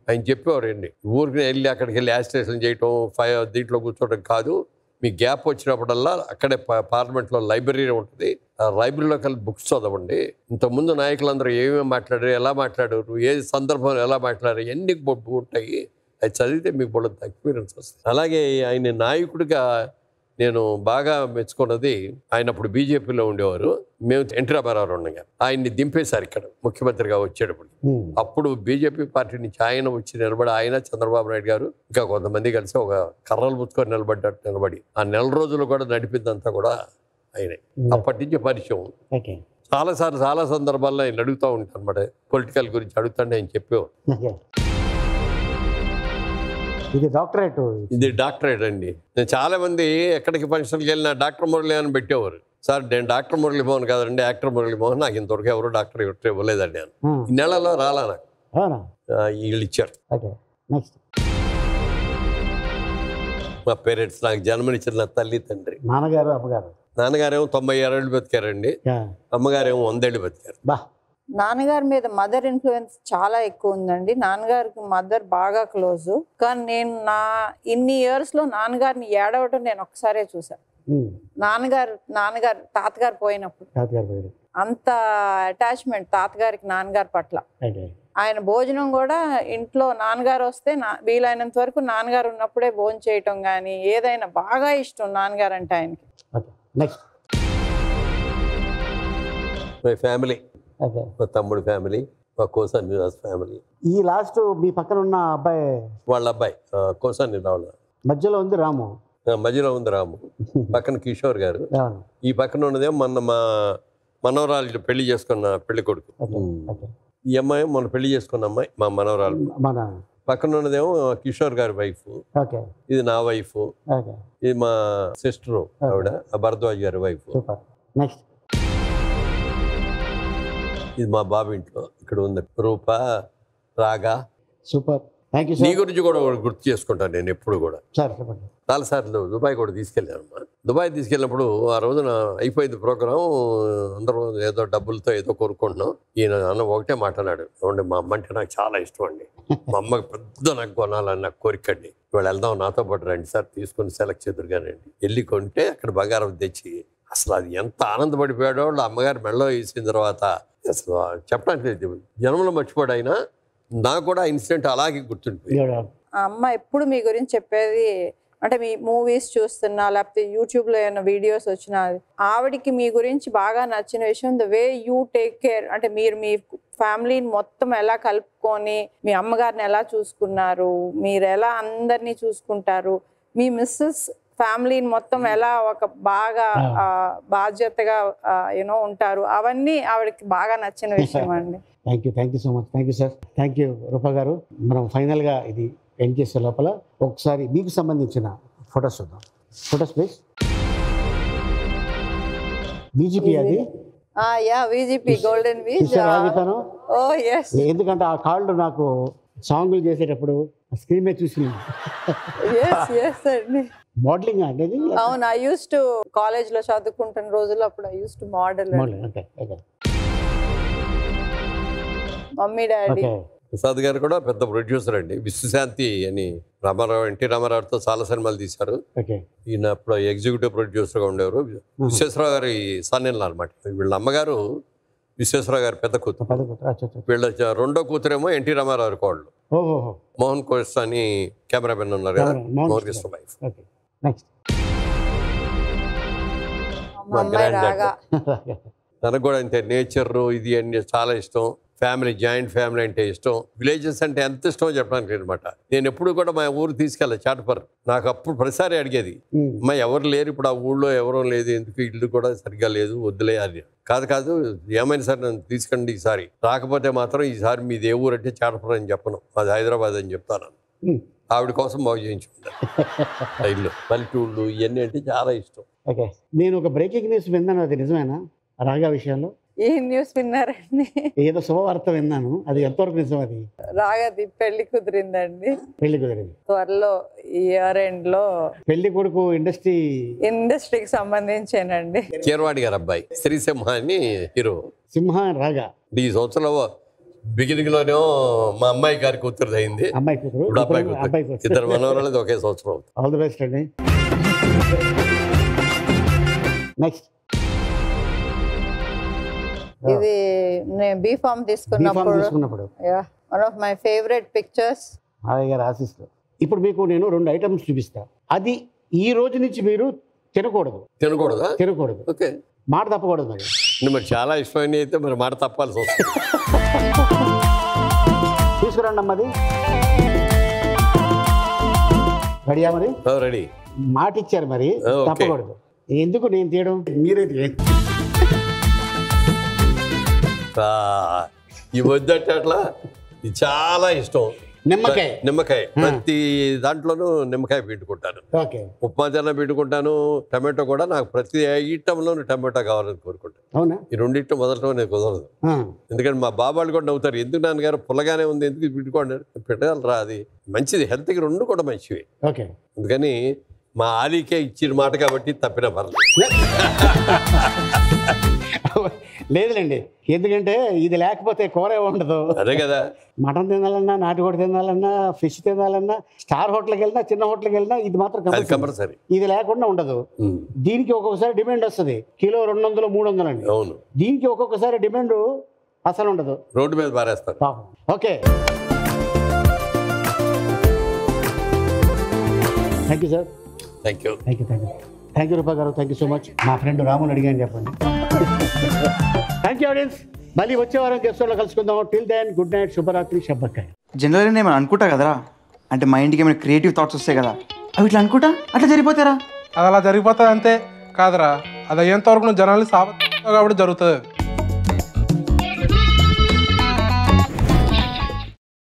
Speaker 6: ఆయన చెప్పేవారు అండి, ఊరికి వెళ్ళి అక్కడికి వెళ్ళి యాజిటేషన్ చేయటం, దీంట్లో కూర్చోవడం కాదు, మీ గ్యాప్ వచ్చినప్పుడల్లా అక్కడే పార్లమెంట్లో లైబ్రరీ ఉంటుంది, ఆ లైబ్రరీలోకి వెళ్ళి బుక్స్ చదవండి. ఇంతకుముందు నాయకులందరూ ఏమేమి మాట్లాడారు, ఎలా మాట్లాడారు, ఏ సందర్భంలో ఎలా మాట్లాడారు, ఎన్ని ఉంటాయి. అది చదివితే మీకు బోల్డ్ ఎక్స్పీరియన్స్ వస్తుంది. అలాగే ఆయన నాయకుడిగా నేను బాగా మెచ్చుకున్నది, ఆయన అప్పుడు బీజేపీలో ఉండేవారు, మేము ఎన్టీ రామారావు ఉండగా ఆయన్ని దింపేశారు ఇక్కడ ముఖ్యమంత్రిగా వచ్చేటప్పుడు. అప్పుడు బీజేపీ పార్టీ నుంచి ఆయన వచ్చి నిలబడి, ఆయన చంద్రబాబు నాయుడు గారు ఇంకా కొంతమంది కలిసి ఒక కర్రలు పుచ్చుకొని నిలబడి ఆ నెల రోజులు కూడా నడిపిందంతా కూడా ఆయనే. అప్పటి నుంచి పరిచయం. చాలా సందర్భాల్లో ఆయన అడుగుతూ ఉంటాను అనమాట, పొలిటికల్ గురించి అడుగుతాంటే ఆయన చెప్పేవారు.
Speaker 3: ఇది డాక్టరేట్.
Speaker 6: ఇది డాక్టరేట్ అండి. నేను చాలా మంది ఎక్కడికి ఫంక్షన్కి వెళ్ళినా డాక్టర్ మురళి అని పెట్టేవారు. సార్ నేను డాక్టర్ మురళీమోహన్ కాదండి, యాక్టర్ మురళీమోహన్. నాకు ఇంతవరకు ఎవరు డాక్టర్ ఇవ్వలేదండి అని. ఈ నెలలో రాలా నాకు, వీళ్ళు ఇచ్చారు. మా పేరెంట్స్, నాకు జన్మనిచ్చిన నా తల్లి తండ్రి. నాన్నగారేమో 96 ఏళ్ళు బతికారండి, అమ్మగారేమో 100 ఏళ్ళు బతికారు.
Speaker 2: నాన్నగారి మీద మదర్ ఇన్ఫ్లుయెన్స్ చాలా ఎక్కువ ఉందండి. నాన్నగారికి మదర్ బాగా క్లోజ్. కానీ నేను నా ఇన్ని ఇయర్స్ లో నాన్నగారిని ఏడవటం నేను ఒకసారే చూసాను. తాతగారు పోయినప్పుడు అంత అటాచ్మెంట్ తాతగారికి నాన్నగారి పట్ల. ఆయన భోజనం కూడా ఇంట్లో నాన్నగారు వస్తే వీలైనంత వరకు నాన్నగారు ఉన్నప్పుడే భోజనం చేయటం కానీ ఏదైనా బాగా ఇష్టం నాన్నగారు అంటే ఆయనకి.
Speaker 6: ఫ్యామిలీ, మా తమ్ముడు ఫ్యామిలీ, మా కోసాని నివాస్ ఫ్యామిలీ.
Speaker 3: ఈ లాస్ట్ మీ పక్కన ఉన్న అబ్బాయి,
Speaker 6: వాళ్ళ అబ్బాయి కోసాని రావు.
Speaker 3: మధ్యలో ఉంది రాము.
Speaker 6: మధ్యలో ఉంది రాము, పక్కన కిషోర్ గారు. ఈ పక్కన ఉన్నదేమో మొన్న మా మనవరాలు పెళ్లి చేసుకున్న పెళ్లి కొడుకు. ఈ అమ్మాయి మొన్న పెళ్లి చేసుకున్న అమ్మాయి మా మనవరాలు. పక్కన ఉన్నదేమో కిషోర్ గారి వైఫ్, ఇది నా వైఫ్, ఇది మా సిస్టర్ ఆవిడ భరద్వాజ్ గారి వైఫ్. ఇది మా బాబు ఇంట్లో ఇక్కడ ఉంది రూప, రాగా.
Speaker 3: సూపర్.
Speaker 6: నీ గురించి కూడా గుర్తు చేసుకుంటాను నేను ఎప్పుడు కూడా. చాలాసార్లు దుబాయ్ కూడా తీసుకెళ్ళానమ్మా. దుబాయ్ తీసుకెళ్ళినప్పుడు ఆ రోజున అయిపోయింది ప్రోగ్రాం, అందరూ ఏదో డబ్బులతో ఏదో కోరుకుంటున్నాం. ఈయన అన్న ఒకటే మాట్లాడాడు, ఏమంటే మా అమ్మ అంటే నాకు చాలా ఇష్టం అండి, మా అమ్మకి పెద్ద నాకు కొనాలని నాకు కోరికండి, ఇవాళ వెళ్దాం నాతో పాటు రండి సార్, తీసుకొని సెలెక్ట్ చేద్దరు కానండి. వెళ్ళి కొంటే అక్కడ బంగారం తెచ్చి అసలు అది ఎంత ఆనందపడిపోయాడో. వాళ్ళ అమ్మగారు మెడలో వేసిన తర్వాత అసలు చెప్పడానికి జనంలో మర్చిపోయాడు ఆయన. నాకు కూడా ఇన్సిడెంట్ అలాగే గుర్తుంటుంది.
Speaker 2: ఆ అమ్మ ఎప్పుడు మీ గురించి చెప్పేది, అంటే మీ మూవీస్ చూస్తున్నా లేకపోతే యూట్యూబ్లో ఏమైనా వీడియోస్ వచ్చినా ఆవిడికి మీ గురించి బాగా నచ్చిన విషయం the way you take care, అంటే మీరు మీ ఫ్యామిలీని మొత్తం ఎలా కలుపుకొని మీ అమ్మగారిని ఎలా చూసుకున్నారు, మీరు ఎలా అందరినీ చూసుకుంటారు, మీ మిస్సెస్ ఫ్యామిలీని మొత్తం ఎలా ఒక బాగా బాధ్యతగా ఉంటారు, అవన్నీ ఆవిడకి బాగా నచ్చిన విషయం అండి.
Speaker 3: Thank you so much. Thank you sir. Thank you Rupa garu. మనం ఫైనల్గా ఇది ఎండ్ చేసే లోపల ఒకసారి మీకు సంబంధించిన ఫొటోస్ చూద్దాం. Photos please. బీజేపీ అది
Speaker 2: విజిపి గోల్డెన్ బీచ్.
Speaker 3: ఎందుకంటే ఆ కాళ్ళు నాకు సాంగులు చేసేటప్పుడు స్క్రీన్ మీద చూసి మోడలింగ్ అనేది.
Speaker 2: అవును, ఐ యూస్ టు కాలేజ్ లో చదువుకుంటున్న రోజుల్లో అప్పుడు I use to model. Mummy daddy.
Speaker 6: Prasad గారు కూడా పెద్ద ప్రొడ్యూసర్ అండి. విశ్వశాంతి అని రామారావు, ఎన్టీ రామారావుతో చాలా సినిమాలు తీశారు. ఈయన అప్పుడు ఎగ్జిక్యూటివ్ ప్రొడ్యూసర్గా ఉండేవారు. విశ్వేశ్వరరావు గారి సన్నిల్ అనమాట. వీళ్ళ అమ్మగారు విశ్వేశ్వరరావు గారి పెద్ద కూతురు, వీళ్ళ రెండో కూతురేమో ఎన్టీ రామారావు కోళ్ళు. మోహన్ కోస్ అని కెమెరామెన్ ఉన్నారు కదా, మోహన్ కృష్ణ వైఫ్. తనకు కూడా అంతే నేచర్ ఇది అన్ని చాలా ఇష్టం. ఫ్యామిలీ, జాయింట్ ఫ్యామిలీ అంటే ఇష్టం. విలేజెస్ అంటే ఎంత ఇష్టమో చెప్పడానికి అనమాట. నేను ఎప్పుడు కూడా మా ఊరు తీసుకెళ్ళా చాటపర్. నాకు అప్పుడు ప్రతిసారి అడిగేది, మా ఎవరు లేరు ఇప్పుడు ఆ ఊళ్ళో, ఎవరూ లేదు, ఎందుకు ఇల్లు కూడా సరిగ్గా లేదు, వద్దులే అని. కాదు ఏమైనా సరే నన్ను తీసుకండి ఈసారి, రాకపోతే మాత్రం ఈసారి మీది ఏ ఊరు అంటే చాటపర్ అని చెప్పను, మాది హైదరాబాద్ అని చెప్తాను. ఆవిడ కోసం బాగు చేయించుకుంటాను. ఇల్లు పల్లెటూళ్ళు ఇవన్నీ అంటే చాలా ఇష్టం.
Speaker 3: ఓకే, నేను ఒక బ్రేకింగ్ న్యూస్ విన్నాను, అది నిజమేనా రాగా విషయంలో?
Speaker 2: ఏ న్యూస్ విన్నారండి?
Speaker 3: ఏదో శుభవార్త విన్నాను, అది ఎంతవరకు నిజం? అది
Speaker 2: రాగది పెళ్లి కుదిరిందండి.
Speaker 3: పెళ్లి కుదిరింది
Speaker 2: త్వరలో, ఇయర్ ఎండ్ లో.
Speaker 3: పెళ్లి కొడుకు
Speaker 2: ఇండస్ట్రీకి సంబంధించేనండి.
Speaker 6: చీరవాడి గారు అబ్బాయి శ్రీసింహ అని హీరో.
Speaker 3: సింహ రాగా
Speaker 6: ఈ సంవత్సరంలో బిగినింగ్ లోనే మా అమ్మాయి గారి కూతురు అయింది.
Speaker 3: అమ్మాయి కూతురు,
Speaker 6: అబ్బాయి కూతురు, ఇద్దరు మనవరాలది ఒకే సంవత్సరం.
Speaker 3: ఆల్ ది బెస్ట్ అండి. నెక్స్ట్
Speaker 2: ఇది నేను బీఫామ్ తీసుకున్నప్పుడు one of my favourite pictures.
Speaker 3: ఆశిస్తా. ఇప్పుడు మీకు నేను 2 ఐటమ్స్ చూపిస్తా. అది ఈ రోజు నుంచి మీరు తినకూడదు. తినకూడదు.
Speaker 6: ఓకే,
Speaker 3: మాట తప్పకూడదు.
Speaker 6: మరి చాలా ఇష్టమైన అయితే మరి మాట తప్పాల్సి వస్తుంది.
Speaker 3: తీసుకురండి అమ్మది. రెడీయా? మరి
Speaker 6: రెడీ.
Speaker 3: మాట ఇచ్చారు, మరి తప్పకూడదు. ఎందుకు నేను తీయడం, మీరే
Speaker 6: ఈ వద్దంటే అట్లా ఇది చాలా ఇష్టం. నిమ్మకాయ ప్రతి దాంట్లోనూ నిమ్మకాయ పిండుకుంటాను. ఉప్మా జనం పిండుకుంటాను. టమాటో కూడా నాకు ప్రతి ఐటంలోనూ టమాటో కావాలని కోరుకుంటాను. ఈ రెండింటి మొదట్లో నేను కుదరదు. ఎందుకంటే మా బాబాళ్ళు కూడా నవ్వుతారు, ఎందుకు నాన్నగారు పుల్లగానే ఉంది, ఎందుకు పిండుకోండి. పెట్టగలరా, అది మంచిది, హెల్త్కి 2 కూడా మంచివి. అందుకని మా ఆలీకే ఇచ్చిన మాట కాబట్టి తప్పిన పర్లేదు.
Speaker 3: లేదులేండి, ఎందుకంటే ఇది లేకపోతే కూర ఉండదు.
Speaker 6: అదే కదా,
Speaker 3: మటన్ తినాలన్నా, నాటుకోడి తినాలన్నా, ఫిష్ తినాలన్నా, స్టార్ హోటల్కి వెళ్ళినా, చిన్న హోటల్కి వెళ్ళినా ఇది మాత్రం కంపల్సరీ. ఇది లేకుండా ఉండదు. దీనికి ఒక్కొక్కసారి డిమాండ్ వస్తుంది, కిలో 200, 300 అండి.
Speaker 6: అవును,
Speaker 3: దీనికి ఒక్కొక్కసారి డిమాండ్ అసలు ఉండదు,
Speaker 6: రోడ్డు మీద పారేస్తారు.
Speaker 3: Okay, thank you sir.
Speaker 6: Thank you
Speaker 3: Rupa garu. Thank you so much. మా ఫ్రెండ్ రాముని అడిగాను చెప్పండి. Thank you audience. మళ్ళీ వచ్చే వారం ఎపిసోడ్లో కలుసుకుందాం. టిల్ దెన్ గుడ్ నైట్, శుభరాత్రి, శబ్బక్కాయ్.
Speaker 1: జనరల్గా నేను అనుకుంటా కదరా, అంటే మైండ్కి ఏమైనా క్రియేటివ్ థాట్స్ వస్తాయి కదా, అవి ఇట్లా అనుకుంటా అట్లా జరిగిపోతారా?
Speaker 9: అది అలా జరిగిపోతుంది అంతే కాదురా, అది అయ్యేంత వరకు నువ్వు జనాలు కాబట్టి జరుగుతుంది.